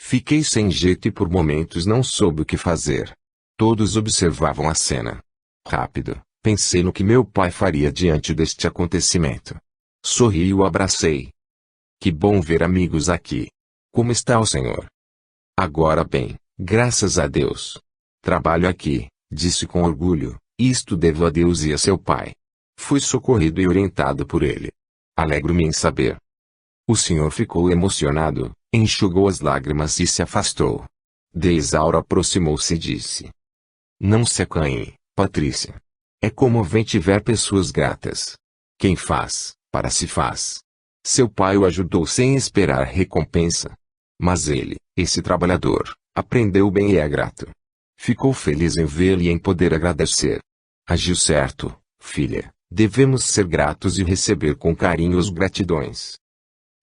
Fiquei sem jeito e por momentos não soube o que fazer. Todos observavam a cena. Rápido, pensei no que meu pai faria diante deste acontecimento. Sorri e o abracei. Que bom ver amigos aqui. Como está o senhor? Agora bem, graças a Deus. Trabalho aqui, disse com orgulho, isto devo a Deus e a seu pai. Fui socorrido e orientado por ele. Alegro-me em saber. O senhor ficou emocionado, enxugou as lágrimas e se afastou. De Isaura aproximou-se e disse. Não se acanhe, Patrícia. É comovente ver pessoas gratas. Quem faz, para si faz. Seu pai o ajudou sem esperar recompensa. Mas ele, esse trabalhador, aprendeu bem e é grato. Ficou feliz em vê-lo e em poder agradecer. Agiu certo, filha. Devemos ser gratos e receber com carinho os gratidões.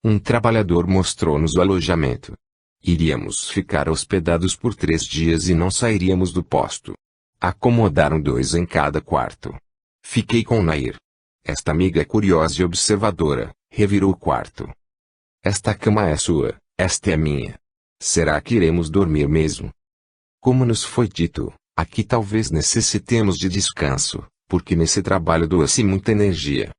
Um trabalhador mostrou-nos o alojamento. Iríamos ficar hospedados por 3 dias e não sairíamos do posto. Acomodaram 2 em cada quarto. Fiquei com Nair. Esta amiga é curiosa e observadora, revirou o quarto. Esta cama é sua, esta é minha. Será que iremos dormir mesmo? Como nos foi dito, aqui talvez necessitemos de descanso, porque nesse trabalho doa-se muita energia.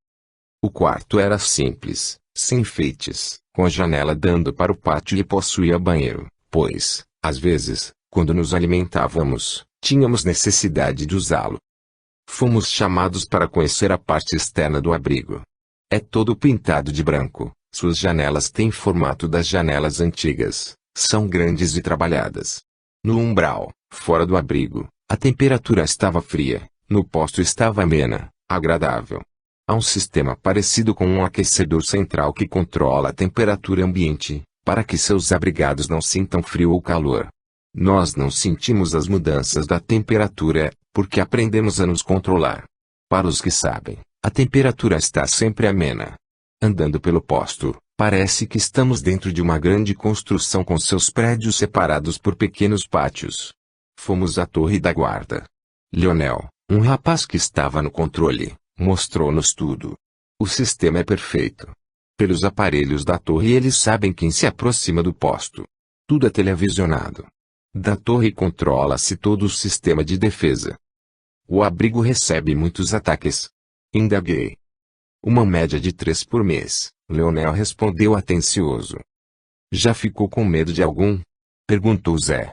O quarto era simples, sem enfeites, com a janela dando para o pátio e possuía banheiro, pois, às vezes, quando nos alimentávamos, tínhamos necessidade de usá-lo. Fomos chamados para conhecer a parte externa do abrigo. É todo pintado de branco, suas janelas têm formato das janelas antigas, são grandes e trabalhadas. No umbral, fora do abrigo, a temperatura estava fria, no posto estava amena, agradável. Há um sistema parecido com um aquecedor central que controla a temperatura ambiente, para que seus abrigados não sintam frio ou calor. Nós não sentimos as mudanças da temperatura, porque aprendemos a nos controlar. Para os que sabem, a temperatura está sempre amena. Andando pelo posto, parece que estamos dentro de uma grande construção com seus prédios separados por pequenos pátios. Fomos à torre da guarda. Leonel, um rapaz que estava no controle, mostrou-nos tudo. O sistema é perfeito. Pelos aparelhos da torre eles sabem quem se aproxima do posto. Tudo é televisionado. Da torre controla-se todo o sistema de defesa. O abrigo recebe muitos ataques. Indaguei. Uma média de 3 por mês, Leonel respondeu atencioso. Já ficou com medo de algum? Perguntou Zé.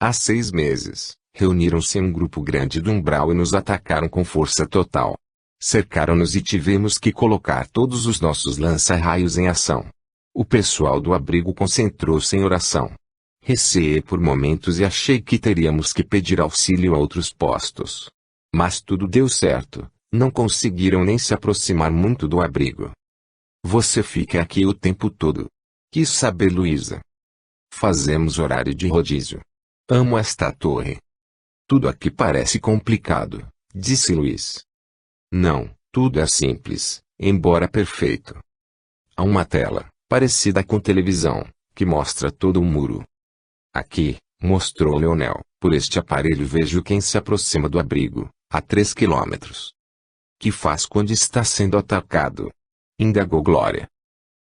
Há 6 meses, reuniram-se em um grupo grande do umbral e nos atacaram com força total. Cercaram-nos e tivemos que colocar todos os nossos lança-raios em ação. O pessoal do abrigo concentrou-se em oração. Receei por momentos e achei que teríamos que pedir auxílio a outros postos. Mas tudo deu certo, não conseguiram nem se aproximar muito do abrigo. Você fica aqui o tempo todo. Quis saber Luísa. Fazemos horário de rodízio. Amo esta torre. Tudo aqui parece complicado, disse Luiz. Não, tudo é simples, embora perfeito. Há uma tela, parecida com televisão, que mostra todo o muro. Aqui, mostrou Leonel, por este aparelho vejo quem se aproxima do abrigo, a 3 quilômetros. Que faz quando está sendo atacado? Indagou Glória.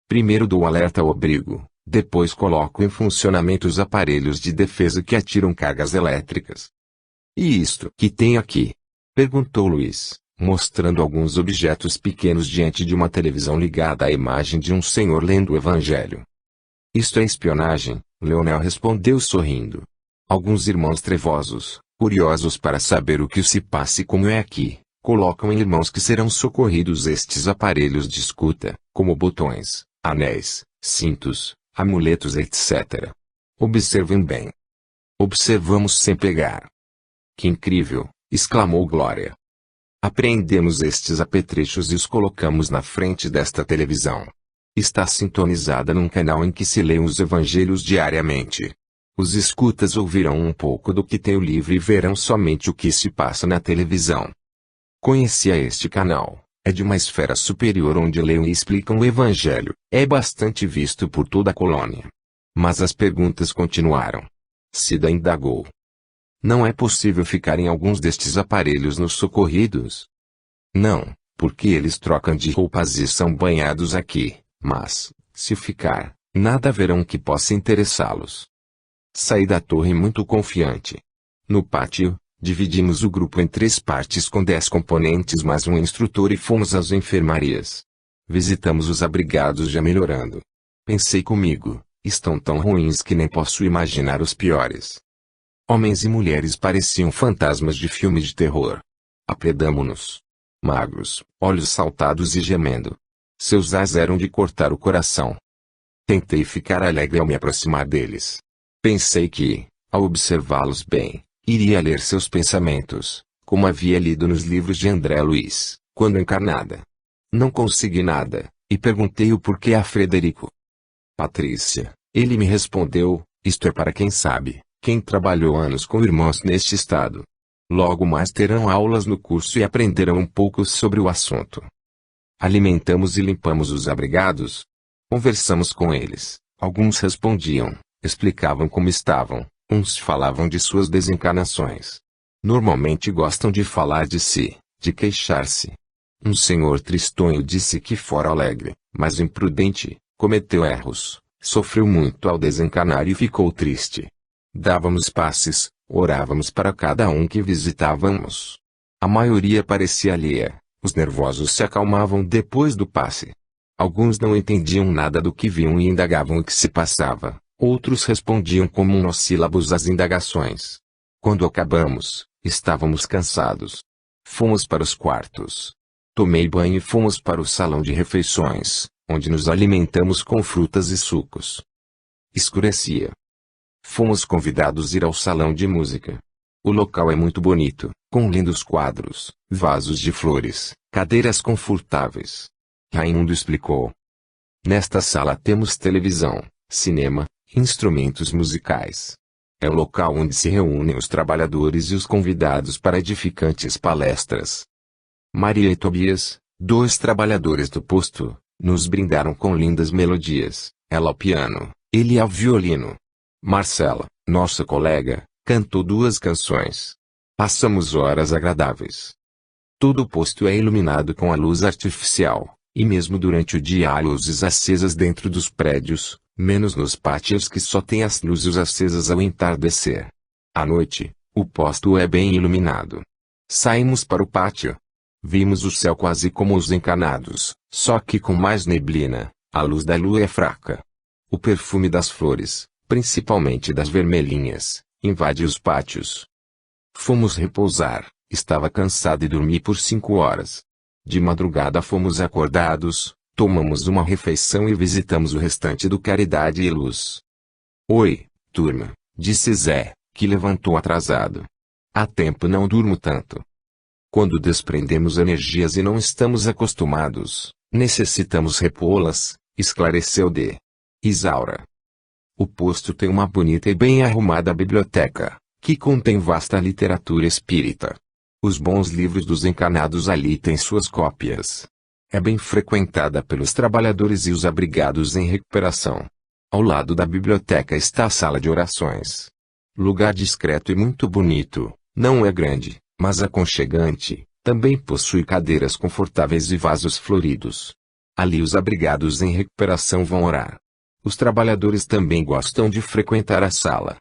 Primeiro dou alerta ao abrigo, depois coloco em funcionamento os aparelhos de defesa que atiram cargas elétricas. E isto que tem aqui? Perguntou Luiz, mostrando alguns objetos pequenos diante de uma televisão ligada à imagem de um senhor lendo o Evangelho. Isto é espionagem, Leonel respondeu sorrindo. Alguns irmãos trevosos, curiosos para saber o que se passa e como é aqui, colocam em irmãos que serão socorridos estes aparelhos de escuta, como botões, anéis, cintos, amuletos etc. Observem bem. Observamos sem pegar. Que incrível, exclamou Glória. Apreendemos estes apetrechos e os colocamos na frente desta televisão. Está sintonizada num canal em que se lê os evangelhos diariamente. Os escutas ouvirão um pouco do que tem o livro e verão somente o que se passa na televisão. Conhecia este canal. É de uma esfera superior onde leem e explicam o Evangelho. É bastante visto por toda a colônia. Mas as perguntas continuaram. Cida indagou. Não é possível ficar em alguns destes aparelhos nos socorridos? Não, porque eles trocam de roupas e são banhados aqui, mas, se ficar, nada verão que possa interessá-los. Saí da torre muito confiante. No pátio, dividimos o grupo em 3 partes com 10 componentes mais um instrutor e fomos às enfermarias. Visitamos os abrigados já melhorando. Pensei comigo, estão tão ruins que nem posso imaginar os piores. Homens e mulheres pareciam fantasmas de filme de terror. Apredamo-nos. Magros, olhos saltados e gemendo. Seus ais eram de cortar o coração. Tentei ficar alegre ao me aproximar deles. Pensei que, ao observá-los bem, iria ler seus pensamentos, como havia lido nos livros de André Luiz, quando encarnada. Não consegui nada, e perguntei o porquê a Frederico. Patrícia, ele me respondeu, isto é para quem sabe, quem trabalhou anos com irmãos neste estado. Logo mais terão aulas no curso e aprenderão um pouco sobre o assunto. Alimentamos e limpamos os abrigados. Conversamos com eles, alguns respondiam, explicavam como estavam. Uns falavam de suas desencarnações. Normalmente gostam de falar de si, de queixar-se. Um senhor tristonho disse que fora alegre, mas imprudente, cometeu erros, sofreu muito ao desencarnar e ficou triste. Dávamos passes, orávamos para cada um que visitávamos. A maioria parecia alheia, os nervosos se acalmavam depois do passe. Alguns não entendiam nada do que viam e indagavam o que se passava. Outros respondiam com monossílabos às indagações. Quando acabamos, estávamos cansados. Fomos para os quartos. Tomei banho e fomos para o salão de refeições, onde nos alimentamos com frutas e sucos. Escurecia. Fomos convidados a ir ao salão de música. O local é muito bonito, com lindos quadros, vasos de flores, cadeiras confortáveis. Raimundo explicou. Nesta sala temos televisão, cinema, instrumentos musicais. É o local onde se reúnem os trabalhadores e os convidados para edificantes palestras. Maria e Tobias, 2 trabalhadores do posto, nos brindaram com lindas melodias, ela ao piano, ele ao violino. Marcela, nossa colega, cantou 2 canções. Passamos horas agradáveis. Todo o posto é iluminado com a luz artificial, e mesmo durante o dia há luzes acesas dentro dos prédios, menos nos pátios que só têm as luzes acesas ao entardecer. À noite, o posto é bem iluminado. Saímos para o pátio. Vimos o céu quase como os encarnados, só que com mais neblina, a luz da lua é fraca. O perfume das flores, principalmente das vermelhinhas, invade os pátios. Fomos repousar, estava cansado e dormi por 5 horas. De madrugada fomos acordados, tomamos uma refeição e visitamos o restante do Caridade e Luz. Oi, turma, disse Zé, que levantou atrasado. Há tempo não durmo tanto. Quando desprendemos energias e não estamos acostumados, necessitamos repô-las, esclareceu D. Isaura. O posto tem uma bonita e bem arrumada biblioteca, que contém vasta literatura espírita. Os bons livros dos encarnados ali têm suas cópias. É bem frequentada pelos trabalhadores e os abrigados em recuperação. Ao lado da biblioteca está a sala de orações. Lugar discreto e muito bonito, não é grande, mas aconchegante, também possui cadeiras confortáveis e vasos floridos. Ali os abrigados em recuperação vão orar. Os trabalhadores também gostam de frequentar a sala.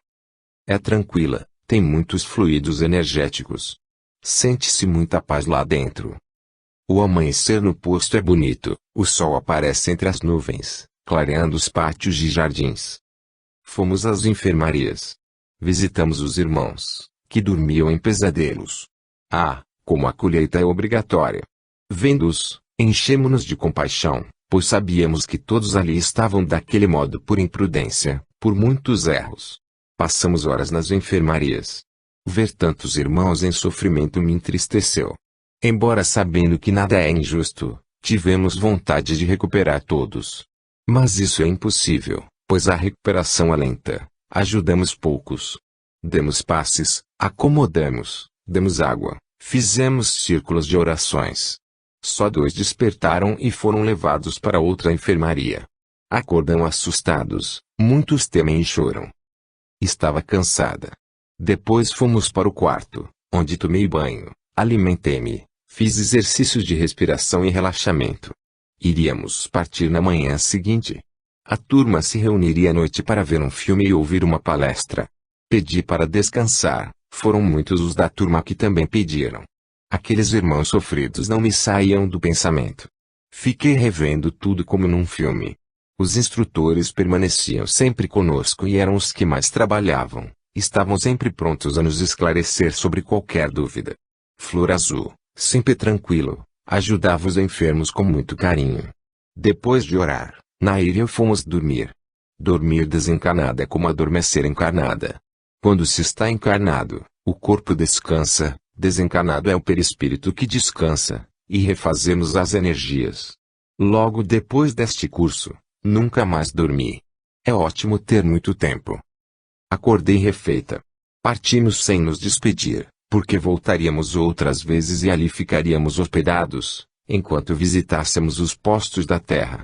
É tranquila, tem muitos fluidos energéticos. Sente-se muita paz lá dentro. O amanhecer no posto é bonito, o sol aparece entre as nuvens, clareando os pátios e jardins. Fomos às enfermarias. Visitamos os irmãos, que dormiam em pesadelos. Ah, como a colheita é obrigatória. Vendo-os, enchemo-nos de compaixão, pois sabíamos que todos ali estavam daquele modo por imprudência, por muitos erros. Passamos horas nas enfermarias. Ver tantos irmãos em sofrimento me entristeceu. Embora sabendo que nada é injusto, tivemos vontade de recuperar todos. Mas isso é impossível, pois a recuperação é lenta. Ajudamos poucos. Demos passes, acomodamos, demos água, fizemos círculos de orações. Só 2 despertaram e foram levados para outra enfermaria. Acordam assustados, muitos temem e choram. Estava cansada. Depois fomos para o quarto, onde tomei banho, alimentei-me, fiz exercícios de respiração e relaxamento. Iríamos partir na manhã seguinte. A turma se reuniria à noite para ver um filme e ouvir uma palestra. Pedi para descansar, foram muitos os da turma que também pediram. Aqueles irmãos sofridos não me saíam do pensamento. Fiquei revendo tudo como num filme. Os instrutores permaneciam sempre conosco e eram os que mais trabalhavam, estavam sempre prontos a nos esclarecer sobre qualquer dúvida. Flor Azul, sempre tranquilo, ajudava os enfermos com muito carinho. Depois de orar, Nair e eu fomos dormir. Dormir desencarnado é como adormecer encarnada. Quando se está encarnado, o corpo descansa, desencarnado é o perispírito que descansa, e refazemos as energias. Logo depois deste curso, nunca mais dormi. É ótimo ter muito tempo. Acordei refeita. Partimos sem nos despedir, porque voltaríamos outras vezes e ali ficaríamos hospedados, enquanto visitássemos os postos da terra.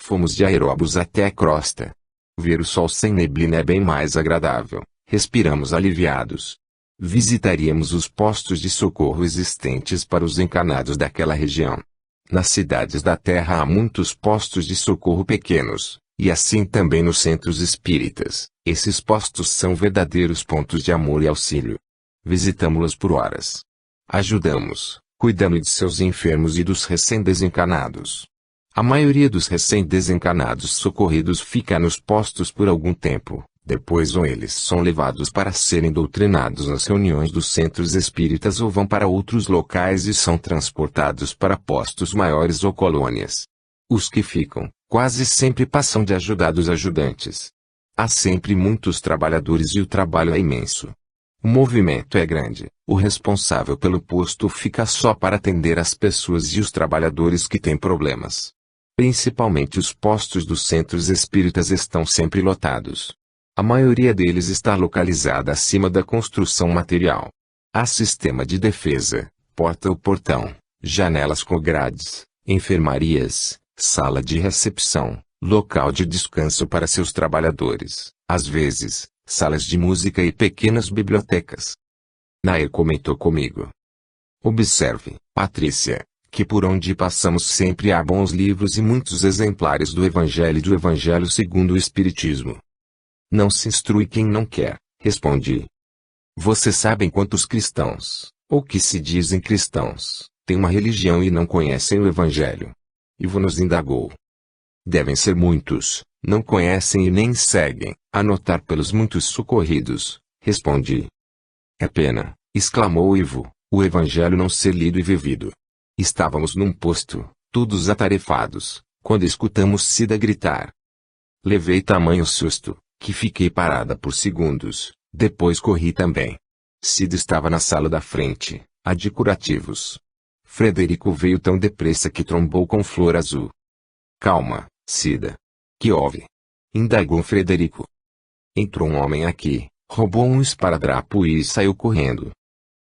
Fomos de aeróbus até a crosta. Ver o sol sem neblina é bem mais agradável, respiramos aliviados. Visitaríamos os postos de socorro existentes para os encarnados daquela região. Nas cidades da terra há muitos postos de socorro pequenos, e assim também nos centros espíritas. Esses postos são verdadeiros pontos de amor e auxílio. Visitamo-los por horas. Ajudamos, cuidando de seus enfermos e dos recém-desencarnados. A maioria dos recém-desencarnados socorridos fica nos postos por algum tempo, depois ou eles são levados para serem doutrinados nas reuniões dos centros espíritas ou vão para outros locais e são transportados para postos maiores ou colônias. Os que ficam, quase sempre passam de ajudados ajudantes. Há sempre muitos trabalhadores e o trabalho é imenso. O movimento é grande, o responsável pelo posto fica só para atender as pessoas e os trabalhadores que têm problemas. Principalmente os postos dos centros espíritas estão sempre lotados. A maioria deles está localizada acima da construção material. Há sistema de defesa, porta ou portão, janelas com grades, enfermarias, sala de recepção, local de descanso para seus trabalhadores, às vezes, salas de música e pequenas bibliotecas. Nair comentou comigo. Observe, Patrícia, que por onde passamos sempre há bons livros e muitos exemplares do Evangelho segundo o Espiritismo. Não se instrui quem não quer, respondi. Vocês sabem quantos cristãos, ou que se dizem cristãos, têm uma religião e não conhecem o Evangelho? Ivo nos indagou. Devem ser muitos, não conhecem e nem seguem, a notar pelos muitos socorridos, respondi. É pena, exclamou Ivo, o Evangelho não ser lido e vivido. Estávamos num posto, todos atarefados, quando escutamos Cida gritar. Levei tamanho susto, que fiquei parada por segundos, depois corri também. Cida estava na sala da frente, a de curativos. Frederico veio tão depressa que trombou com Flor Azul. Calma, Cida. Que houve? indagou Frederico. Entrou um homem aqui, roubou um esparadrapo e saiu correndo.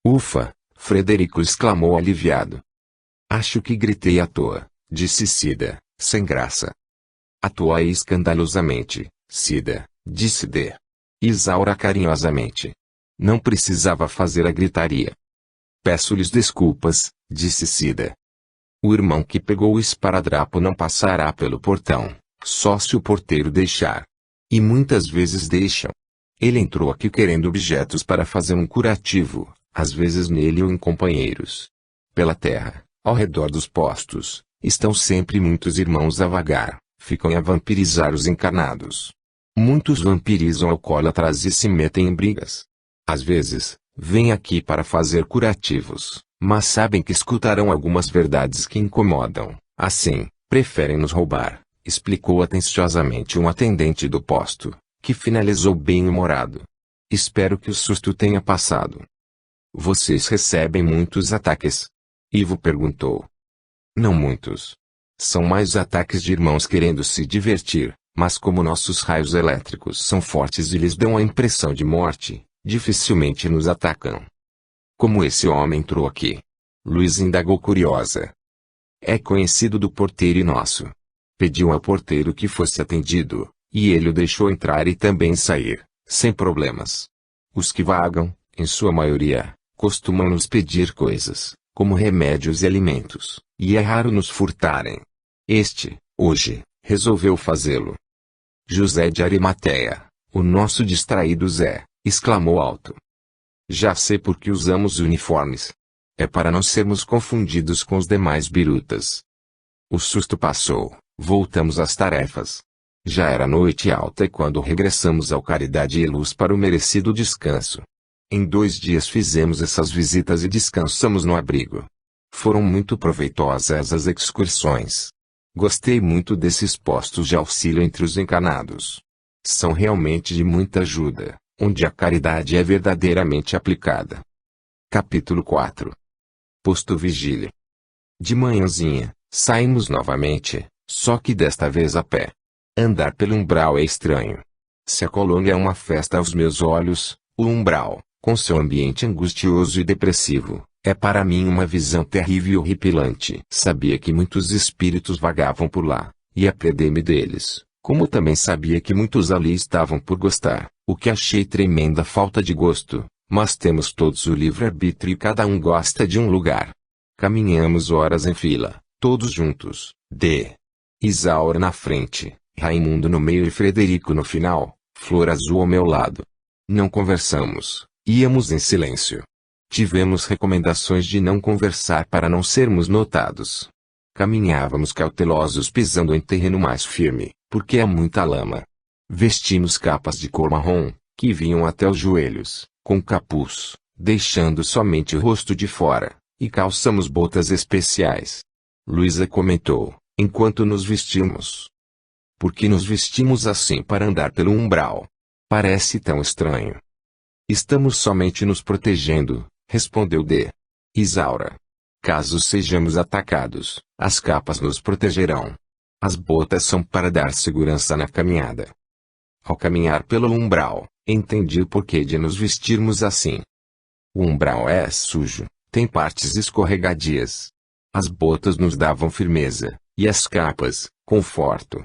Ufa! Frederico exclamou aliviado. Acho que gritei à toa, disse Cida, sem graça. À toa e escandalosamente, Cida, disse D. Isaura carinhosamente. Não precisava fazer a gritaria. Peço-lhes desculpas, disse Cida. O irmão que pegou o esparadrapo não passará pelo portão, só se o porteiro deixar. E muitas vezes deixam. Ele entrou aqui querendo objetos para fazer um curativo, às vezes nele ou em companheiros. Pela terra, ao redor dos postos, estão sempre muitos irmãos a vagar, ficam a vampirizar os encarnados. Muitos vampirizam alcoólatras e se metem em brigas. Às vezes, vêm aqui para fazer curativos, mas sabem que escutarão algumas verdades que incomodam, assim, preferem nos roubar, explicou atenciosamente um atendente do posto, que finalizou bem-humorado. Espero que o susto tenha passado. Vocês recebem muitos ataques? Ivo perguntou. Não muitos. São mais ataques de irmãos querendo se divertir, mas como nossos raios elétricos são fortes e lhes dão a impressão de morte, dificilmente nos atacam. Como esse homem entrou aqui? Luiz indagou curiosa. É conhecido do porteiro e nosso. Pediu ao porteiro que fosse atendido, e ele o deixou entrar e também sair, sem problemas. Os que vagam, em sua maioria, costumam nos pedir coisas, como remédios e alimentos, e é raro nos furtarem. Este, hoje, resolveu fazê-lo. José de Arimateia, o nosso distraído Zé, exclamou alto. Já sei por que usamos uniformes. É para não sermos confundidos com os demais birutas. O susto passou, voltamos às tarefas. Já era noite alta quando regressamos ao Caridade e Luz para o merecido descanso. Em 2 dias fizemos essas visitas e descansamos no abrigo. Foram muito proveitosas as excursões. Gostei muito desses postos de auxílio entre os encarnados. São realmente de muita ajuda, onde a caridade é verdadeiramente aplicada. Capítulo 4. Posto Vigília. De manhãzinha, saímos novamente, só que desta vez a pé. Andar pelo umbral é estranho. Se a colônia é uma festa aos meus olhos, o umbral, com seu ambiente angustioso e depressivo, é para mim uma visão terrível e horripilante. Sabia que muitos espíritos vagavam por lá, e apeguei-me deles, como também sabia que muitos ali estavam por gostar, o que achei tremenda falta de gosto, mas temos todos o livre-arbítrio e cada um gosta de um lugar. Caminhamos horas em fila, todos juntos, D. Isaura na frente, Raimundo no meio e Frederico no final, Flor Azul ao meu lado. Não conversamos, íamos em silêncio. Tivemos recomendações de não conversar para não sermos notados. Caminhávamos cautelosos pisando em terreno mais firme, porque há muita lama. Vestimos capas de cor marrom, que vinham até os joelhos, com capuz, deixando somente o rosto de fora, e calçamos botas especiais. Luísa comentou, enquanto nos vestimos. Por que nos vestimos assim para andar pelo umbral? Parece tão estranho. Estamos somente nos protegendo, respondeu D. Isaura. Caso sejamos atacados, as capas nos protegerão. As botas são para dar segurança na caminhada. Ao caminhar pelo umbral, entendi o porquê de nos vestirmos assim. O umbral é sujo, tem partes escorregadias. As botas nos davam firmeza, e as capas, conforto.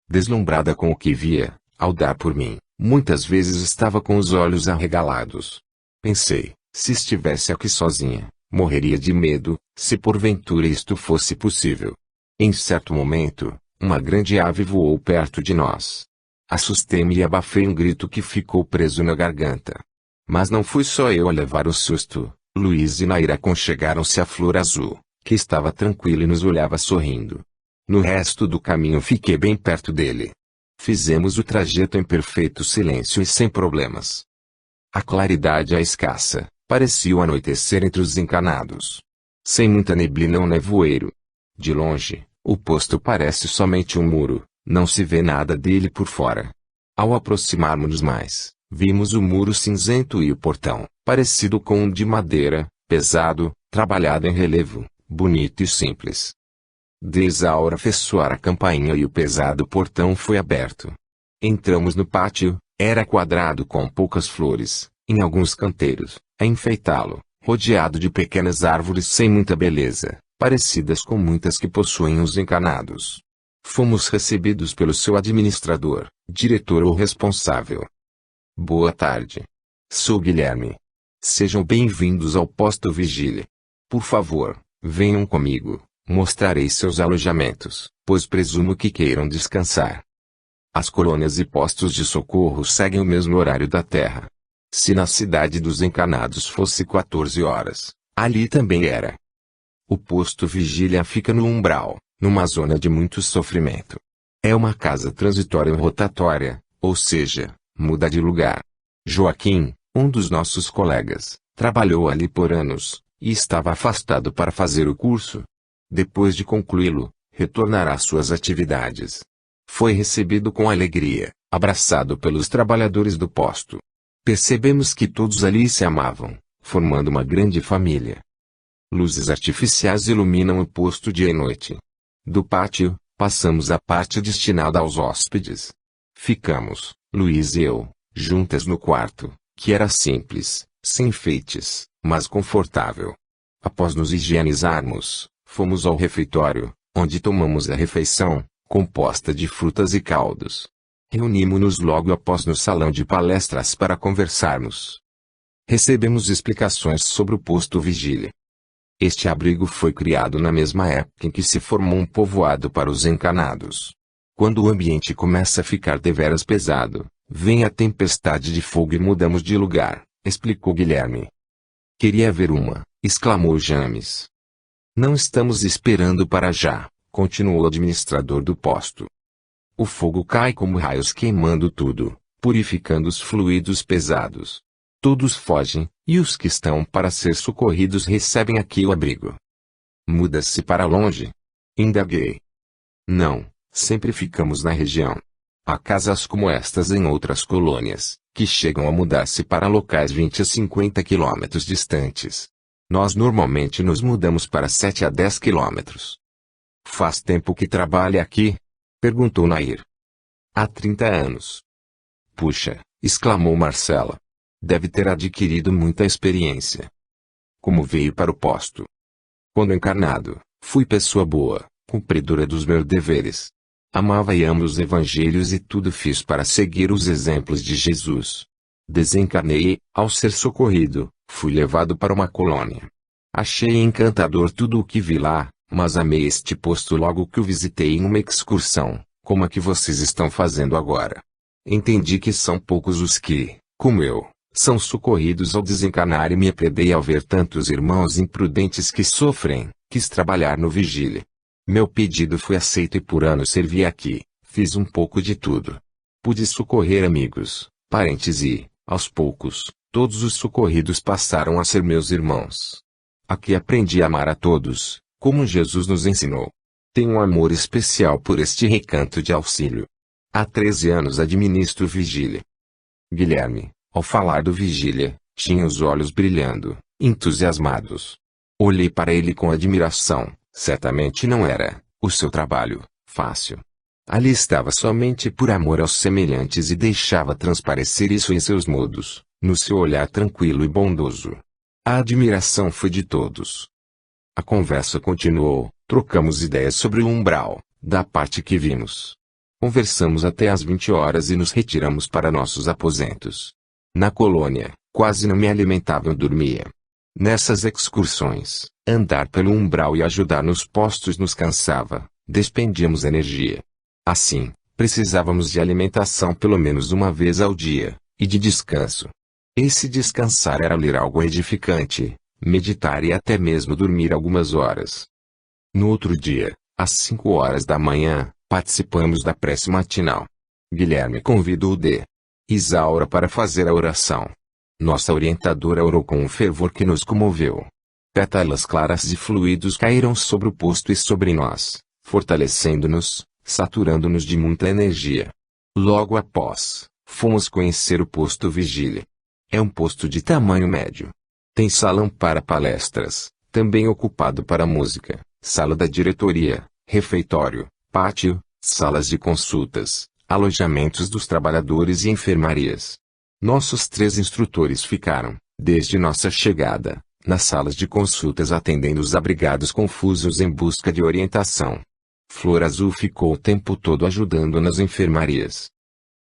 Deslumbrada com o que via, ao dar por mim, muitas vezes estava com os olhos arregalados. Pensei, se estivesse aqui sozinha, morreria de medo, se porventura isto fosse possível. Em certo momento, uma grande ave voou perto de nós. Assustei-me e abafei um grito que ficou preso na garganta. Mas não fui só eu a levar o susto. Luiz e Naira aconchegaram-se à Flor Azul, que estava tranquila e nos olhava sorrindo. No resto do caminho fiquei bem perto dele. Fizemos o trajeto em perfeito silêncio e sem problemas. A claridade é escassa, parecia o anoitecer entre os encanados. Sem muita neblina ou nevoeiro. De longe, o posto parece somente um muro, não se vê nada dele por fora. Ao aproximarmos-nos mais, vimos o muro cinzento e o portão, parecido com um de madeira, pesado, trabalhado em relevo, bonito e simples. De Isaura fez soar a campainha e o pesado portão foi aberto. Entramos no pátio, era quadrado com poucas flores, em alguns canteiros, a enfeitá-lo, rodeado de pequenas árvores sem muita beleza, parecidas com muitas que possuem os encanados. Fomos recebidos pelo seu administrador, diretor ou responsável. Boa tarde. Sou Guilherme. Sejam bem-vindos ao posto vigília. Por favor, venham comigo, mostrarei seus alojamentos, pois presumo que queiram descansar. As colônias e postos de socorro seguem o mesmo horário da Terra. Se na cidade dos encanados fosse 14 horas, ali também era. O posto vigília fica no umbral, numa zona de muito sofrimento. É uma casa transitória ou rotatória, ou seja, muda de lugar. Joaquim, um dos nossos colegas, trabalhou ali por anos, e estava afastado para fazer o curso. Depois de concluí-lo, retornará às suas atividades. Foi recebido com alegria, abraçado pelos trabalhadores do posto. Percebemos que todos ali se amavam, formando uma grande família. Luzes artificiais iluminam o posto dia e noite. Do pátio, passamos à parte destinada aos hóspedes. Ficamos, Luiz e eu, juntas no quarto, que era simples, sem enfeites, mas confortável. Após nos higienizarmos, fomos ao refeitório, onde tomamos a refeição, composta de frutas e caldos. Reunimos-nos logo após no salão de palestras para conversarmos. Recebemos explicações sobre o posto vigília. Este abrigo foi criado na mesma época em que se formou um povoado para os encanados. Quando o ambiente começa a ficar deveras pesado, vem a tempestade de fogo e mudamos de lugar, explicou Guilherme. Queria ver uma, exclamou James. Não estamos esperando para já, continuou o administrador do posto. O fogo cai como raios queimando tudo, purificando os fluidos pesados. Todos fogem, e os que estão para ser socorridos recebem aqui o abrigo. Muda-se para longe? Indaguei. Não, sempre ficamos na região. Há casas como estas em outras colônias, que chegam a mudar-se para locais 20 a 50 quilômetros distantes. Nós normalmente nos mudamos para 7 a 10 quilômetros. Faz tempo que trabalha aqui? Perguntou Nair. Há 30 anos. Puxa, exclamou Marcela. Deve ter adquirido muita experiência. Como veio para o posto? Quando encarnado, fui pessoa boa, cumpridora dos meus deveres. Amava e amo os evangelhos e tudo fiz para seguir os exemplos de Jesus. Desencarnei e, ao ser socorrido, fui levado para uma colônia. Achei encantador tudo o que vi lá, mas amei este posto logo que o visitei em uma excursão, como a que vocês estão fazendo agora. Entendi que são poucos os que, como eu, são socorridos ao desencarnar e me apredei ao ver tantos irmãos imprudentes que sofrem. Quis trabalhar no vigília. Meu pedido foi aceito e por anos servi aqui, fiz um pouco de tudo. Pude socorrer amigos, parentes e, aos poucos, todos os socorridos passaram a ser meus irmãos. Aqui aprendi a amar a todos, como Jesus nos ensinou. Tenho um amor especial por este recanto de auxílio. Há 13 anos administro vigília. Guilherme, ao falar do vigília, tinha os olhos brilhando, entusiasmados. Olhei para ele com admiração. Certamente não era, o seu trabalho, fácil. Ali estava somente por amor aos semelhantes e deixava transparecer isso em seus modos, no seu olhar tranquilo e bondoso. A admiração foi de todos. A conversa continuou, trocamos ideias sobre o umbral, da parte que vimos. Conversamos até às 20 horas e nos retiramos para nossos aposentos. Na colônia, quase não me alimentava ou dormia. Nessas excursões, andar pelo umbral e ajudar nos postos nos cansava, despendíamos energia. Assim, precisávamos de alimentação pelo menos uma vez ao dia, e de descanso. Esse descansar era ler algo edificante, meditar e até mesmo dormir algumas horas. No outro dia, às 5 horas da manhã, participamos da prece matinal. Guilherme convidou D. Isaura para fazer a oração. Nossa orientadora orou com um fervor que nos comoveu. Pétalas claras de fluidos caíram sobre o posto e sobre nós, fortalecendo-nos, saturando-nos de muita energia. Logo após, fomos conhecer o posto vigília. É um posto de tamanho médio. Tem salão para palestras, também ocupado para música, sala da diretoria, refeitório, pátio, salas de consultas, alojamentos dos trabalhadores e enfermarias. Nossos 3 instrutores ficaram, desde nossa chegada, nas salas de consultas atendendo os abrigados confusos em busca de orientação. Flor Azul ficou o tempo todo ajudando nas enfermarias.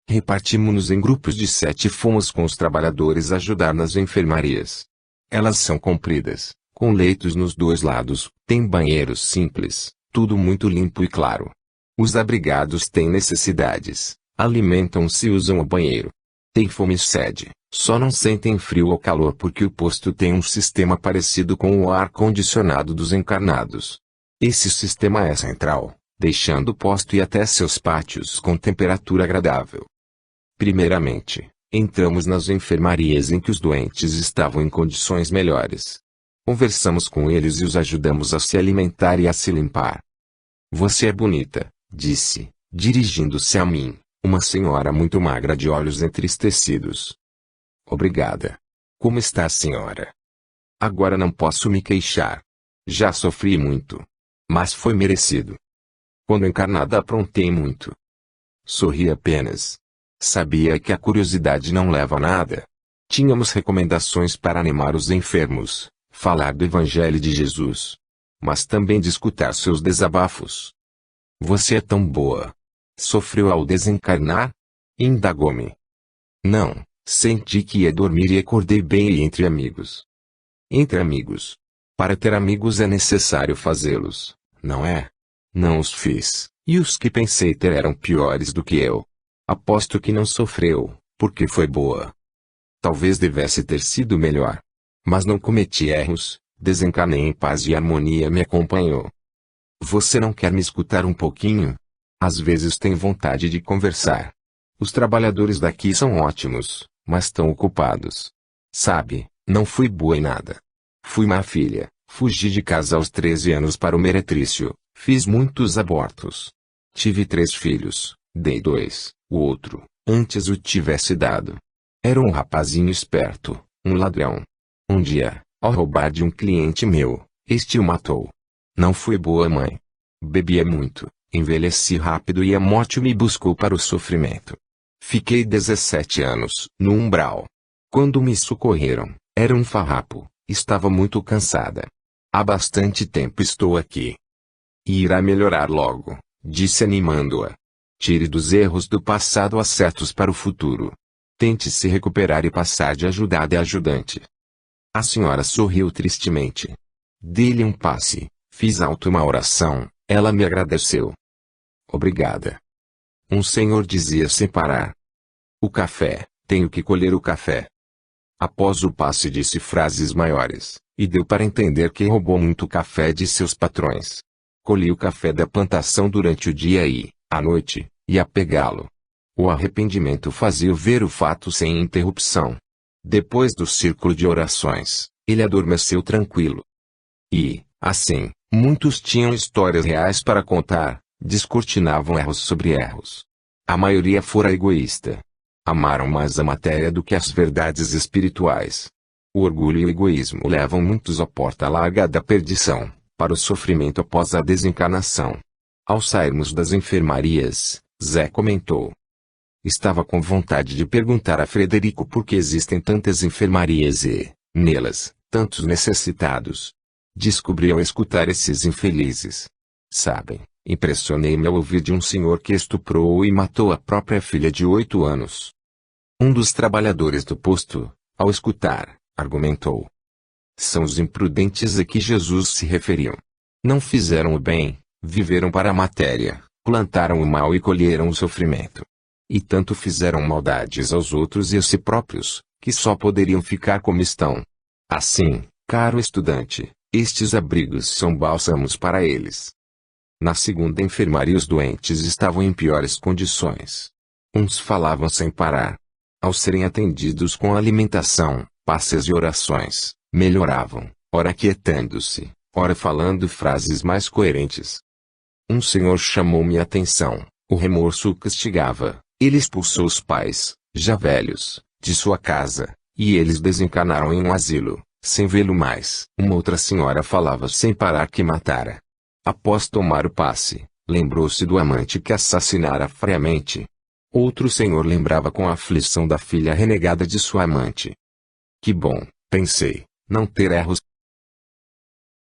Repartimos-nos em grupos de 7 e fomos com os trabalhadores ajudar nas enfermarias. Elas são compridas, com leitos nos 2 lados, têm banheiros simples, tudo muito limpo e claro. Os abrigados têm necessidades, alimentam-se e usam o banheiro. Têm fome e sede, só não sentem frio ou calor porque o posto tem um sistema parecido com o ar-condicionado dos encarnados. Esse sistema é central, deixando o posto e até seus pátios com temperatura agradável. Primeiramente, entramos nas enfermarias em que os doentes estavam em condições melhores. Conversamos com eles e os ajudamos a se alimentar e a se limpar. "Você é bonita", disse, dirigindo-se a mim, uma senhora muito magra de olhos entristecidos. "Obrigada. Como está a senhora?" "Agora não posso me queixar. Já sofri muito. Mas foi merecido. Quando encarnada aprontei muito." Sorri apenas. Sabia que a curiosidade não leva a nada. Tínhamos recomendações para animar os enfermos, falar do Evangelho de Jesus. Mas também de escutar seus desabafos. "Você é tão boa. Sofreu ao desencarnar?" indagou-me. "Não, senti que ia dormir e acordei bem e entre amigos." "Entre amigos? Para ter amigos é necessário fazê-los, não é? Não os fiz, e os que pensei ter eram piores do que eu. Aposto que não sofreu, porque foi boa. Talvez devesse ter sido melhor. Mas não cometi erros, desencarnei em paz e harmonia me acompanhou." "Você não quer me escutar um pouquinho? Às vezes tenho vontade de conversar. Os trabalhadores daqui são ótimos, mas estão ocupados. Sabe, não fui boa em nada. Fui má filha, fugi de casa aos 13 anos para o meretrício, fiz muitos abortos. Tive 3 filhos, dei 2, o outro, antes o tivesse dado. Era um rapazinho esperto, um ladrão. Um dia, ao roubar de um cliente meu, este o matou. Não fui boa mãe. Bebia muito, envelheci rápido e a morte me buscou para o sofrimento. Fiquei 17 anos no umbral. Quando me socorreram, era um farrapo, estava muito cansada. Há bastante tempo estou aqui. E irá melhorar logo", disse animando-a. "Tire dos erros do passado acertos para o futuro. Tente se recuperar e passar de ajudada a ajudante." A senhora sorriu tristemente. Dei-lhe um passe, fiz alto uma oração, ela me agradeceu. "Obrigada." Um senhor dizia sem parar. "O café, tenho que colher o café." Após o passe disse frases maiores, e deu para entender que roubou muito café de seus patrões. Colhi o café da plantação durante o dia e, à noite, ia pegá-lo. O arrependimento fazia ver o fato sem interrupção. Depois do círculo de orações, ele adormeceu tranquilo. E, assim, muitos tinham histórias reais para contar, descortinavam erros sobre erros. A maioria fora egoísta. Amaram mais a matéria do que as verdades espirituais. O orgulho e o egoísmo levam muitos à porta larga da perdição, para o sofrimento após a desencarnação. Ao sairmos das enfermarias, Zé comentou. Estava com vontade de perguntar a Frederico por que existem tantas enfermarias e, nelas, tantos necessitados. Descobri ao escutar esses infelizes. Sabem, impressionei-me ao ouvir de um senhor que estuprou e matou a própria filha de 8 anos. Um dos trabalhadores do posto, ao escutar, argumentou. São os imprudentes a que Jesus se referiu. Não fizeram o bem, viveram para a matéria, plantaram o mal e colheram o sofrimento. E tanto fizeram maldades aos outros e a si próprios, que só poderiam ficar como estão. Assim, caro estudante, estes abrigos são bálsamos para eles. Na segunda enfermaria os doentes estavam em piores condições. Uns falavam sem parar. Ao serem atendidos com alimentação, passes e orações, melhoravam, ora quietando-se, ora falando frases mais coerentes. Um senhor chamou minha atenção, o remorso o castigava. Ele expulsou os pais, já velhos, de sua casa, e eles desencarnaram em um asilo, sem vê-lo mais. Uma outra senhora falava sem parar que matara. Após tomar o passe, lembrou-se do amante que assassinara friamente. Outro senhor lembrava com aflição da filha renegada de sua amante. Que bom, pensei, não ter erros.